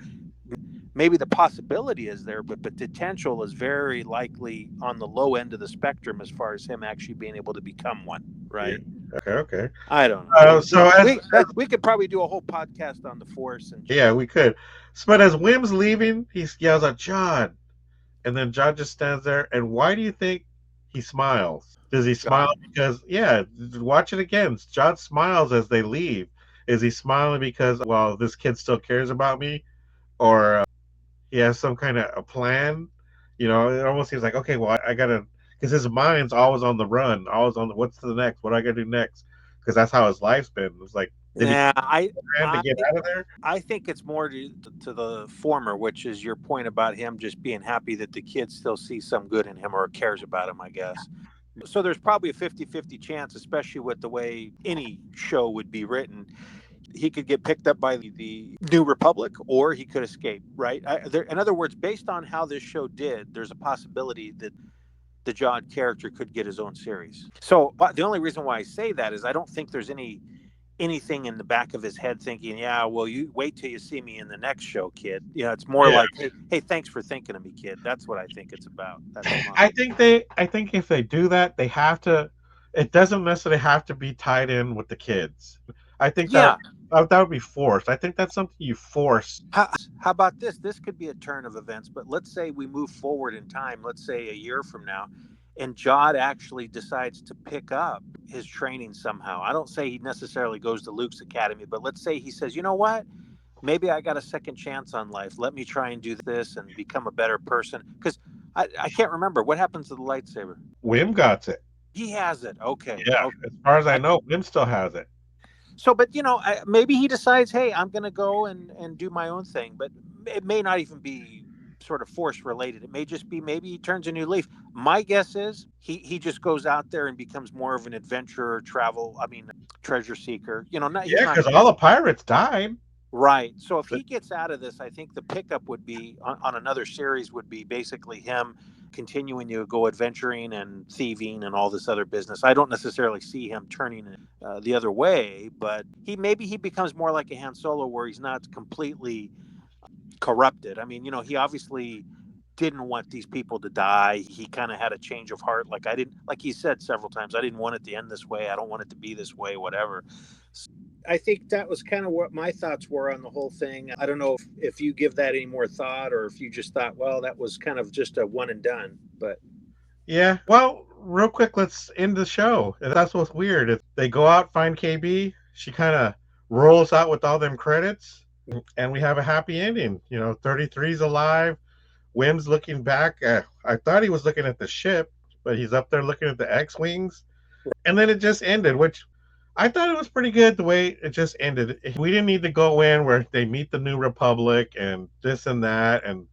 maybe the possibility is there, but potential is very likely on the low end of the spectrum as far as him actually being able to become one, Yeah. right? Okay, okay. I don't know. So We could probably do a whole podcast on the Force and yeah, we could. But as Wim's leaving, he yells out, John. And then John just stands there. And why do you think he smiles? Does he smile John. because, yeah, watch it again. John smiles as they leave. Is he smiling because, well, this kid still cares about me? Or he has some kind of a plan? It almost seems like, okay, well, I got to, because his mind's always on the run, always on the, what's the next? What do I got to do next? Because that's how his life's been. It's like, did he Yeah, plan to I get out of there? I think it's more to the former, which is your point about him just being happy that the kid still sees some good in him or cares about him, I guess. So there's probably a 50-50 chance, especially with the way any show would be written. He could get picked up by the New Republic or he could escape, right? In other words, based on how this show did, there's a possibility that the John character could get his own series. So but the only reason why I say that is I don't think there's anything in the back of his head thinking, yeah, well, you wait till you see me in the next show, kid. It's more Yeah. like, hey, thanks for thinking of me, kid. That's what I think it's about. That's my. I think if they do that, they have to. It doesn't necessarily have to be tied in with the kids. I think Yeah. that would be forced. I think that's something you force. How about this? This could be a turn of events, but let's say we move forward in time, let's say a year from now, and Jod actually decides to pick up his training somehow. I don't say he necessarily goes to Luke's academy, but let's say he says, you know what? Maybe I got a second chance on life. Let me try and do this and become a better person. Because I can't remember what happens to the lightsaber. Wim got it. He has it. Okay. Yeah, Okay. as far as I I, know, Wim still has it. so, but maybe he decides, hey, I'm going to go and do my own thing. But it may not even be sort of force related. It may just be maybe he turns a new leaf. My guess is he just goes out there and becomes more of an adventurer, treasure seeker. He's Yeah, not because all the pirates died. right. So if But he gets out of this, I think the pickup would be on another series would be basically him continuing to go adventuring and thieving and all this other business. I don't necessarily see him turning the other way, but he becomes more like a Han Solo where he's not completely corrupted. I mean, he obviously didn't want these people to die. He kind of had a change of heart. Like he said several times, I didn't want it to end this way. I don't want it to be this way, whatever. I think that was kind of what my thoughts were on the whole thing. I don't know if you give that any more thought or if you just thought, well, that was kind of just a one and done. But yeah, well, real quick, let's end the show. And that's what's weird. If they go out, find KB, she kind of rolls out with all them credits, and we have a happy ending. 33's alive. Wim's looking back. I thought he was looking at the ship, but he's up there looking at the X-Wings. And then it just ended, which I thought it was pretty good the way it just ended. We didn't need to go in where they meet the New Republic and this and that, and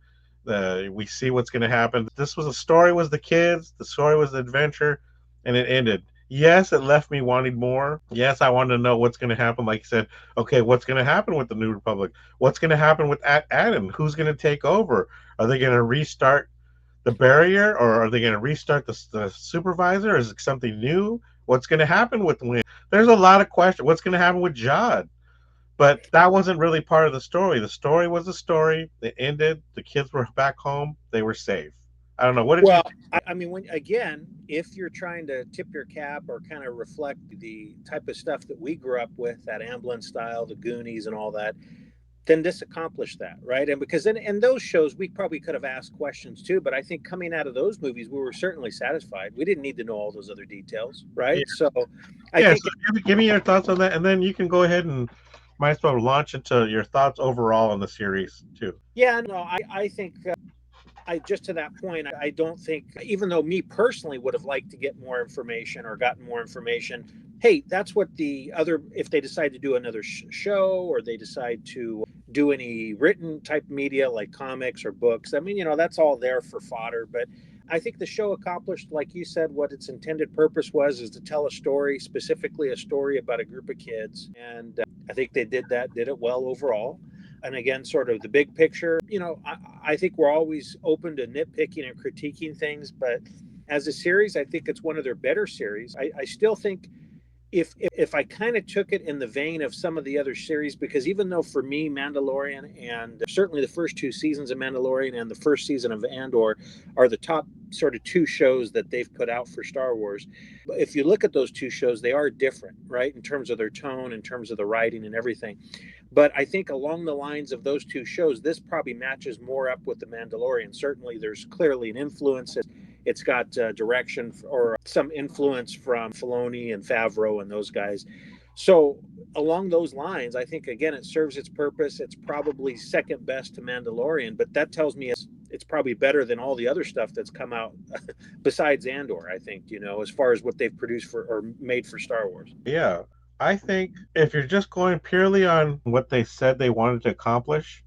we see what's going to happen. This was a story, was the kids, the story was the adventure, and it ended. Yes, it left me wanting more. Yes, I wanted to know what's going to happen. Like you said, okay, what's going to happen with the New Republic? What's going to happen with Adam? Who's going to take over? Are they going to restart the barrier, or are they going to restart the supervisor? Is it something new? What's going to happen with Win? There's a lot of questions. What's going to happen with Jod? But that wasn't really part of the story. The story was the story. It ended. The kids were back home. They were safe. I don't know. What did Well, you? I mean, when again, if you're trying to tip your cap or kind of reflect the type of stuff that we grew up with, that Amblin style, the Goonies, and all that, then this accomplished that, right? And because in those shows, we probably could have asked questions too, but I think coming out of those movies, we were certainly satisfied. We didn't need to know all those other details, Yeah, right? So I yeah. think, So give me your thoughts on that, and then you can go ahead and might as well launch into your thoughts overall on the series too. yeah, no, I think I just to that point, I don't think, even though me personally would have liked to get more information or gotten more information, hey, that's what the other, if they decide to do another show or they decide to do any written type media like comics or books, I mean, that's all there for fodder. But I think the show accomplished, like you said, what its intended purpose was, is to tell a story, specifically a story about a group of kids. And I think they did it well overall. And again, sort of the big picture, I think we're always open to nitpicking and critiquing things, but as a series, I think it's one of their better series. I still think if I kind of took it in the vein of some of the other series, because even though for me, Mandalorian and certainly the first two seasons of Mandalorian and the first season of Andor are the top sort of two shows that they've put out for Star Wars. If you look at those two shows, they are different, right? In terms of their tone, in terms of the writing and everything. But I think along the lines of those two shows, this probably matches more up with The Mandalorian. Certainly, there's clearly an influence. It's got direction or some influence from Filoni and Favreau and those guys. So along those lines, I think again it serves its purpose. It's probably second best to Mandalorian, but that tells me it's probably better than all the other stuff that's come out besides Andor. I think as far as what they've produced for or made for Star Wars. Yeah, I think if you're just going purely on what they said they wanted to accomplish,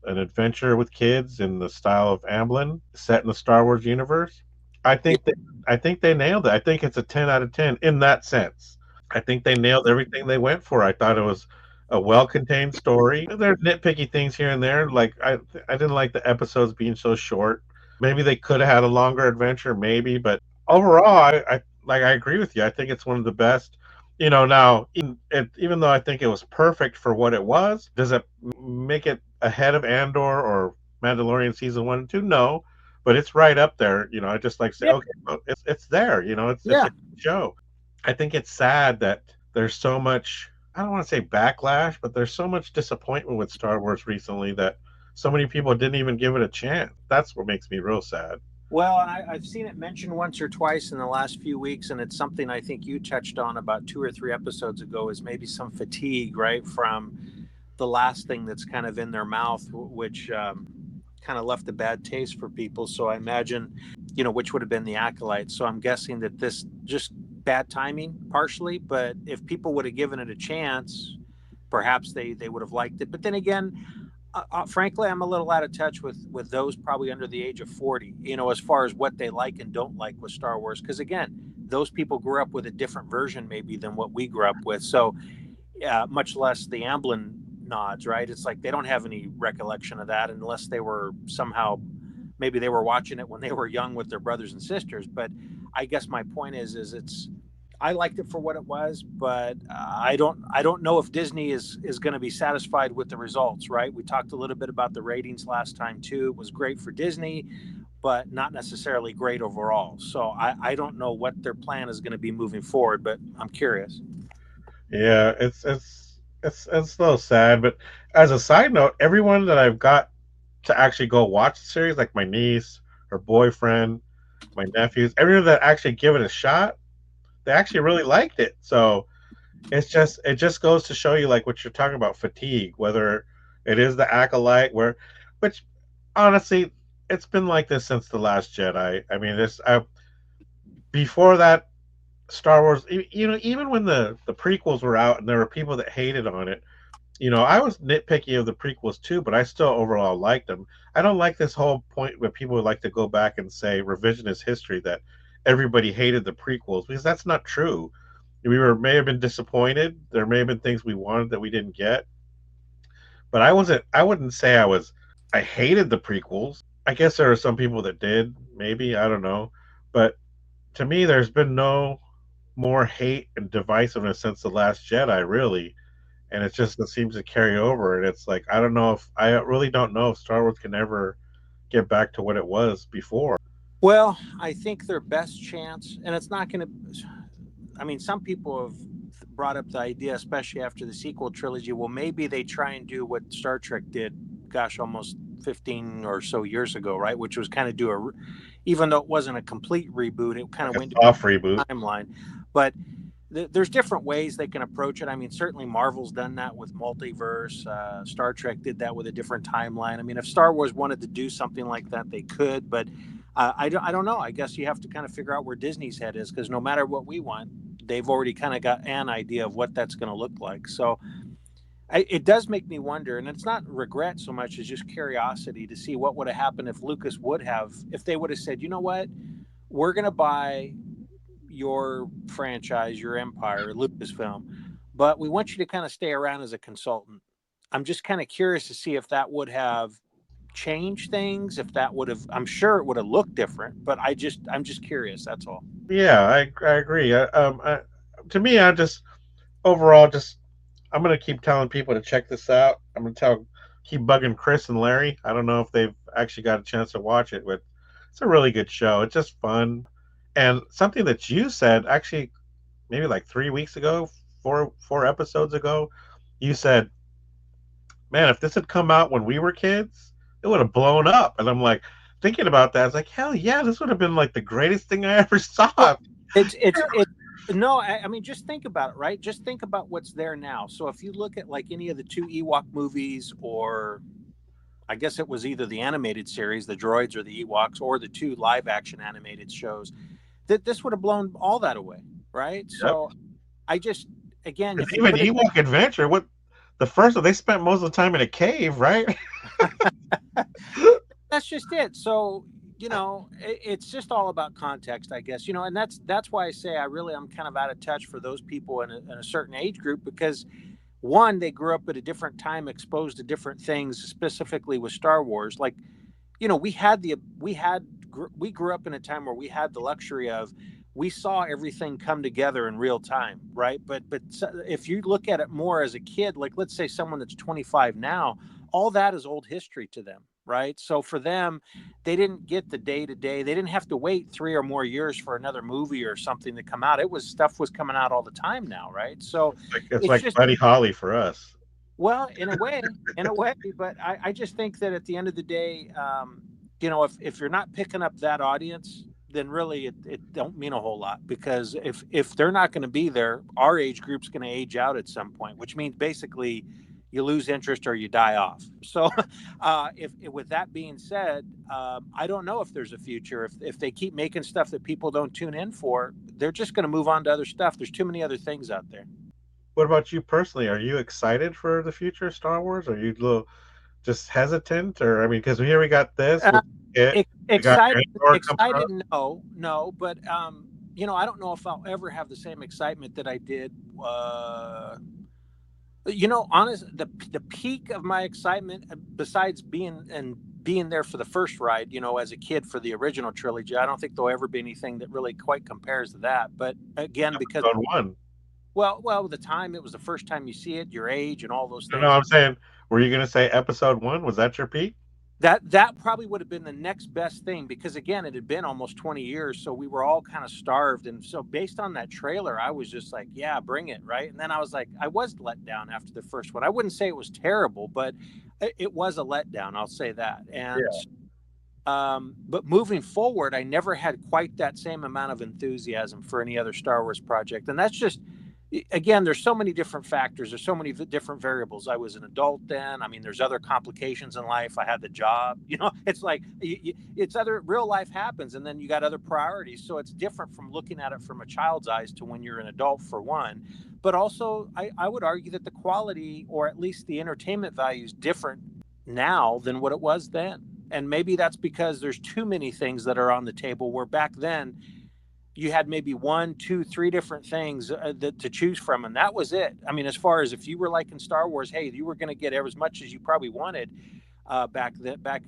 an adventure with kids in the style of Amblin, set in the Star Wars universe, I Yeah, think they, I think they nailed it. I think it's a 10 out of 10 in that sense. I think they nailed everything they went for. I thought it was a well-contained story. There are nitpicky things here and there. Like I didn't like the episodes being so short. Maybe they could have had a longer adventure, maybe, but overall, I agree with you. I think it's one of the best. Now even though I think it was perfect for what it was, does it make it ahead of Andor or Mandalorian season 1 and 2? No, but it's right up there. I just like to say, yeah, okay, well, it's there. It's yeah. a show. I think it's sad that there's so much, I don't want to say backlash, but there's so much disappointment with Star Wars recently that so many people didn't even give it a chance. That's what makes me real sad. Well, and I've seen it mentioned once or twice in the last few weeks, and it's something I think you touched on about 2 or 3 episodes ago. Is maybe some fatigue, right, from the last thing that's kind of in their mouth, which kind of left a bad taste for people. So I imagine, which would have been the Acolyte. So I'm guessing that this just bad timing partially, but if people would have given it a chance, perhaps they would have liked it. But then again, frankly, I'm a little out of touch with those probably under the age of 40. As far as what they like and don't like with Star Wars, because again, those people grew up with a different version maybe than what we grew up with. So much less the Amblin nods, right? It's like they don't have any recollection of that unless they were somehow, maybe they were watching it when they were young with their brothers and sisters. But I guess my point is it's, I liked it for what it was, but I don't know if Disney is going to be satisfied with the results, right? We talked a little bit about the ratings last time too. It was great for Disney, but not necessarily great overall. So I don't know what their plan is going to be moving forward, but I'm curious. Yeah, it's a little sad, but as a side note, everyone that I've got to actually go watch the series, like my niece, her boyfriend, my nephews, everyone that actually give it a shot, they actually really liked it. So it just goes to show you like what you're talking about, fatigue, whether it is the acolyte, which honestly, it's been like this since the Last Jedi. I mean, before that, Star Wars, even when the prequels were out and there were people that hated on it, I was nitpicky of the prequels too, but I still overall liked them. I don't like this whole point where people would like to go back and say revisionist history that everybody hated the prequels, because that's not true. May have been disappointed. There may have been things we wanted that we didn't get, but I wouldn't say I hated the prequels. I guess there are some people that did, maybe, I don't know. But to me, there's been no more hate and divisiveness since the Last Jedi, really, and it seems to carry over. And it's like I really don't know if Star Wars can ever get back to what it was before. Well, I think their best chance, and it's not going to. I mean, some people have brought up the idea, especially after the sequel trilogy. Well, maybe they try and do what Star Trek did, gosh, almost 15 or so years ago, right? Which was kind of even though it wasn't a complete reboot, it kind of Like went a soft reboot. timeline. But there's different ways they can approach it. I mean, certainly Marvel's done that with multiverse. Star Trek did that with a different timeline. I mean, if Star Wars wanted to do something like that, they could. But I don't know. I guess you have to kind of figure out where Disney's head is, because no matter what we want, they've already kind of got an idea of what that's going to look like. So it does make me wonder, and it's not regret so much as just curiosity to see what would have happened if they would have said, you know what, we're going to buy your franchise, your empire, Lucasfilm, but we want you to kind of stay around as a consultant. I'm just kind of curious to see if that would have changed things, if that would have, I'm sure it would have looked different, but I'm just curious. That's all. Yeah, I agree. To me, I just overall just I'm gonna keep telling people to check this out. Keep bugging Chris and Larry. I don't know if they've actually got a chance to watch it, but it's a really good show. It's just fun, and something that you said actually maybe like 3 weeks ago, four episodes ago, you said, "Man, if this had come out when we were kids, it would have blown up." And I'm like thinking about that. I was like, "Hell yeah, this would have been like the greatest thing I ever Well, saw." it's no, I mean, just think about it, right? Just think about what's there now. So if you look at like any of the two Ewok movies, or I guess it was either the animated series, the droids or the Ewoks, or the two live action animated shows, that this would have blown all that away, right? Yep. So I just, again, Because if you even put it, Ewok Adventure, the first one, they spent most of the time in a cave, right? that's just it. So, it's just all about context, I guess, and that's why I say I'm kind of out of touch for those people in a certain age group, because one, they grew up at a different time, exposed to different things, specifically with Star Wars. Like, we grew up in a time where we had the luxury of, we saw everything come together in real time, right? But if you look at it more as a kid, like let's say someone that's 25 now, all that is old history to them, right? So for them, they didn't get the day to day. They didn't have to wait 3 or more years for another movie or something to come out. Stuff was coming out all the time now, right? So It's it's like just, Buddy Holly for us. well, in a way, but I just think that at the end of the day, if you're not picking up that audience, then really it don't mean a whole lot, because if they're not going to be there, our age group's going to age out at some point, which means basically you lose interest or you die off. So, if with that being said, I don't know if there's a future. If they keep making stuff that people don't tune in for, they're just going to move on to other stuff. There's too many other things out there. What about you personally? Are you excited for the future of Star Wars? Are you a little just hesitant? Or, I mean, because here we got this Uh, with it, we got excited, Andor coming excited. up. No, but I don't know if I'll ever have the same excitement that I did. Honest, the peak of my excitement, besides being there for the first ride, as a kid for the original trilogy, I don't think there'll ever be anything that really quite compares to that. But again, because Episode one. the time, it was the first time you see it, your age, and all those No, things. I'm saying, were you going to say episode one? Was that your peak? That probably would have been the next best thing, because again, it had been almost 20 years, so we were all kind of starved. And so based on that trailer, I was just like, yeah, bring it, right? And then I was like, I was let down after the first one. I wouldn't say it was terrible, but it was a letdown, I'll say that. And Yeah. But moving forward, I never had quite that same amount of enthusiasm for any other Star Wars project. And that's just, again, there's so many different factors. There's so many different variables. I was an adult then. I mean, there's other complications in life. I had the job, it's like, it's other real life happens. And then you got other priorities. So it's different from looking at it from a child's eyes to when you're an adult, for one. But also, I would argue that the quality, or at least the entertainment value, is different now than what it was then. And maybe that's because there's too many things that are on the table, where back then you had maybe one, two, three different things to choose from, and that was it. I mean, as far as if you were like in Star Wars, hey, you were going to get as much as you probably wanted back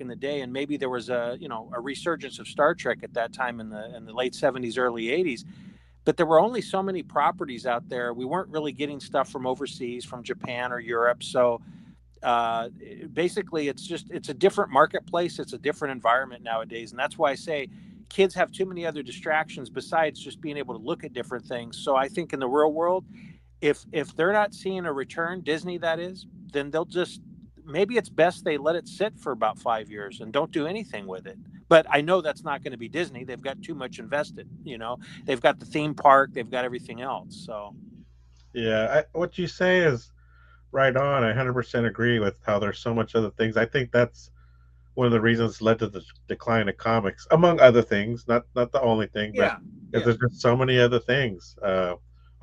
in the day. And maybe there was a resurgence of Star Trek at that time in the late 70s, early 80s. But there were only so many properties out there. We weren't really getting stuff from overseas, from Japan or Europe. So uh, basically, it's a different marketplace. It's a different environment nowadays. And that's why I say kids have too many other distractions besides just being able to look at different things. So I think in the real world, if they're not seeing a return, Disney that is, then they'll just, maybe it's best they let it sit for about 5 years and don't do anything with it. But I know that's not going to be Disney. They've got too much invested. They've got the theme park, they've got everything else. So Yeah, what you say is right on. I 100% agree with how there's so much other things. I think that's one of the reasons led to the decline of comics, among other things. Not the only thing, but yeah, because yeah, there's just so many other things.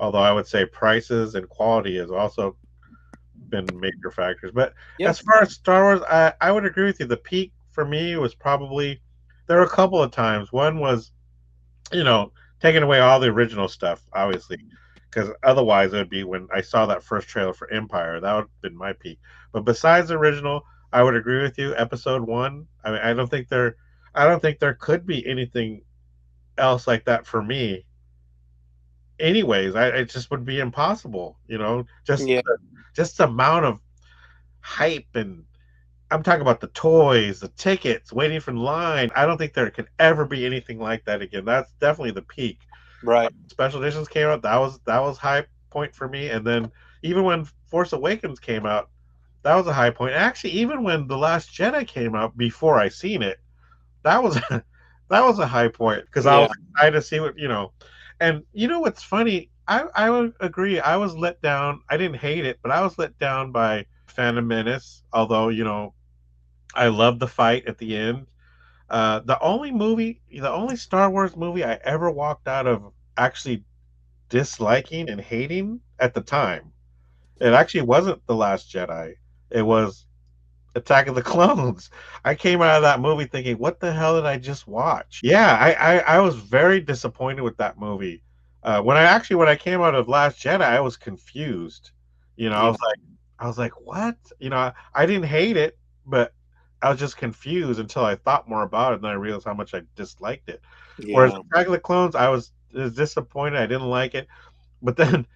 Although I would say prices and quality has also been major factors. But yeah, as far as Star Wars, I would agree with you. The peak for me was probably, there were a couple of times. One was, you know, taking away all the original stuff, obviously, because otherwise it would be when I saw that first trailer for Empire. That would have been my peak. But besides the original, I would agree with you. Episode one. I mean, I don't think there could be anything else like that for me. Anyways, it just would be impossible. yeah, Just the amount of hype, and I'm talking about the toys, the tickets, waiting for line. I don't think there could ever be anything like that again. That's definitely the peak. right, Special editions came out, that was high point for me. And then even when Force Awakens came out, that was a high point. Actually, even when The Last Jedi came out before I seen it, that was that was a high point because I was yeah, excited to see what. And what's funny? I would agree. I was let down. I didn't hate it, but I was let down by Phantom Menace. Although I love the fight at the end. The only Star Wars movie I ever walked out of actually disliking and hating at the time, it actually wasn't The Last Jedi. It was Attack of the Clones. I came out of that movie thinking, "What the hell did I just watch?" Yeah, I was very disappointed with that movie. When I came out of Last Jedi, I was confused. yeah, I was like, "What?" I didn't hate it, but I was just confused until I thought more about it, and then I realized how much I disliked it. Whereas yeah. Attack of the Clones, I was disappointed. I didn't like it, but then,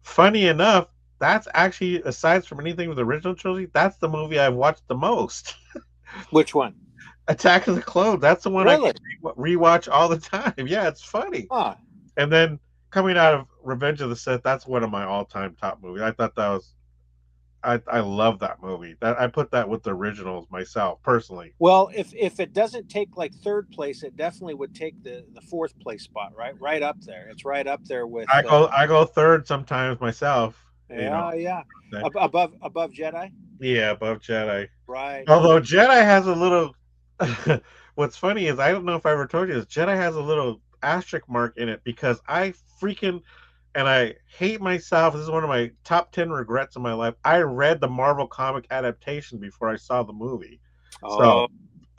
funny enough, that's actually, aside from anything with the original trilogy, that's the movie I've watched the most. Which one? Attack of the Clones. That's the one I can Really? rewatch all the time. Yeah, it's funny. Ah, And then coming out of Revenge of the Sith, that's one of my all-time top movies. I thought that was I love that movie. That I put that with the originals myself personally. well, if it doesn't take like third place, it definitely would take the fourth place spot, right up there. It's right up there with I go third sometimes myself. yeah, yeah, That- above Jedi, yeah, above Jedi. right? Although Jedi has a little. What's funny is I don't know if I ever told you this. Jedi has a little asterisk mark in it because I freaking, and I hate myself. This is one of my top 10 regrets in my life. I read the Marvel comic adaptation before I saw the movie, so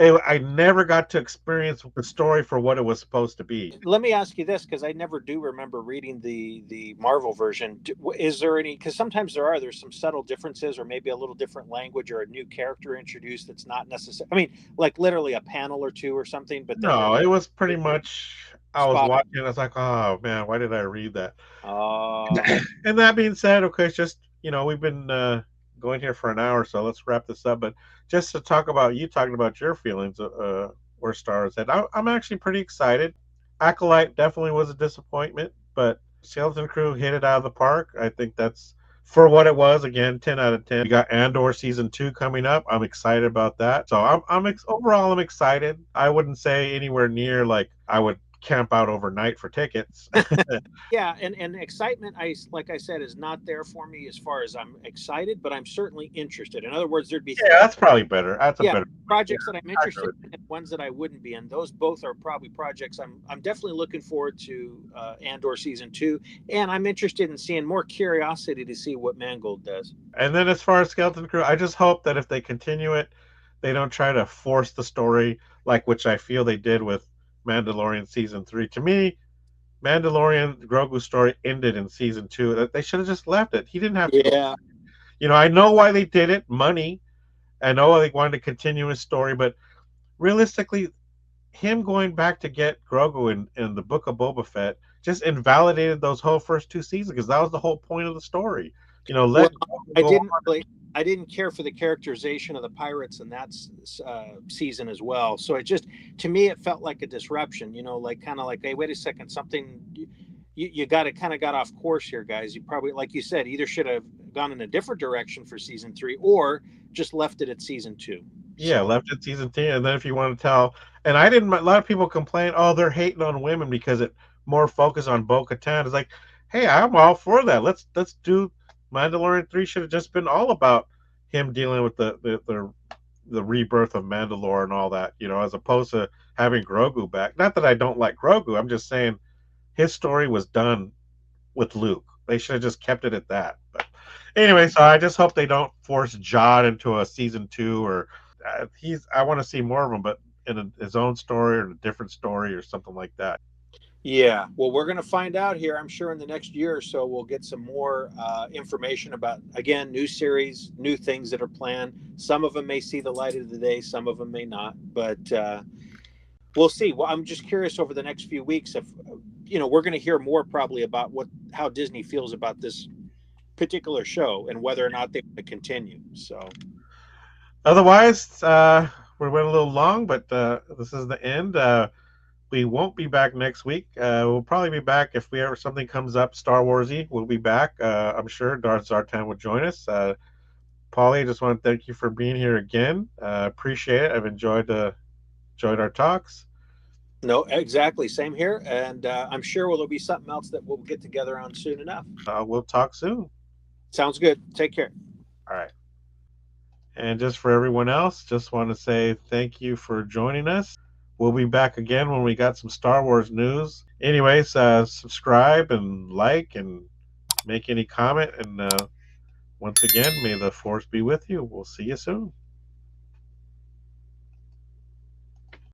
Oh, I never got to experience the story for what it was supposed to be. let me ask you this, because I never do remember reading the Marvel version. Is there any? Because sometimes there's some subtle differences, or maybe a little different language, or a new character introduced that's not necessary. I mean, like literally a panel or two or something, but then No, it was pretty it, much. I was spot. watching. I was like, oh man, why did I read that? Oh, And that being said, okay, it's just we've been going here for an hour, so let's wrap this up. But just to talk about you talking about your feelings, where stars at, I'm actually pretty excited. Acolyte definitely was a disappointment, but Skeleton Crew hit it out of the park. I think that's for what it was. Again, 10 out of 10. We got Andor season 2 coming up. I'm excited about that. So overall I'm excited. I wouldn't say anywhere near like I would camp out overnight for tickets. Yeah, and excitement, like I said, is not there for me as far as I'm excited, but I'm certainly interested. In other words, there'd be Yeah, that's probably better. That's a yeah better. projects that I'm I interested agree. in and ones that I wouldn't be in. Those both are probably projects I'm definitely looking forward to. Andor season 2, and I'm interested in seeing more curiosity to see what Mangold does. And then as far as Skeleton Crew, I just hope that if they continue it, they don't try to force the story like which I feel they did with Mandalorian season 3. To me, Mandalorian Grogu's story ended in season 2. That they should have just left it. He didn't have to go. Yeah. I know why they did it, money. I know they wanted to continue his story, but realistically, him going back to get Grogu in the Book of Boba Fett just invalidated those whole first 2 seasons because that was the whole point of the story. Well, Let Grogu I go didn't on. really, I didn't care for the characterization of the pirates in that season as well. So it just, to me, it felt like a disruption. Like kind of like, hey, wait a second, something you got to kind of got off course here, guys. You probably, like you said, either should have gone in a different direction for season 3 or just left it at season 2. Yeah, So left it season 10, and then if you want to tell, and I didn't. A lot of people complain, oh, they're hating on women because it more focused on Bo-Katan. It's like, hey, I'm all for that. Let's do Mandalorian 3 should have just been all about him dealing with the rebirth of Mandalore and all that, as opposed to having Grogu back. Not that I don't like Grogu. I'm just saying his story was done with Luke. They should have just kept it at that. But anyway, so I just hope they don't force Jod into a season 2 or I want to see more of him, but in his own story or a different story or something like that. yeah, well, we're going to find out here. I'm sure in the next year or so, we'll get some more information about, again, new series, new things that are planned. Some of them may see the light of the day, some of them may not, but we'll see. Well, I'm just curious over the next few weeks if, we're going to hear more probably about how Disney feels about this particular show and whether or not they want to continue. So, Otherwise, we went a little long, but this is the end. We won't be back next week. We'll probably be back if we ever something comes up Star Warsy. We'll be back. I'm sure Darth Zartan will join us. Paulie, I just want to thank you for being here again. Appreciate it. I've enjoyed our talks. no, exactly. Same here. And I'm sure there'll be something else that we'll get together on soon enough. We'll talk soon. Sounds good. Take care. All right. And just for everyone else, just want to say thank you for joining us. We'll be back again when we got some Star Wars news. Anyways, subscribe and like and make any comment. And once again, may the force be with you. We'll see you soon.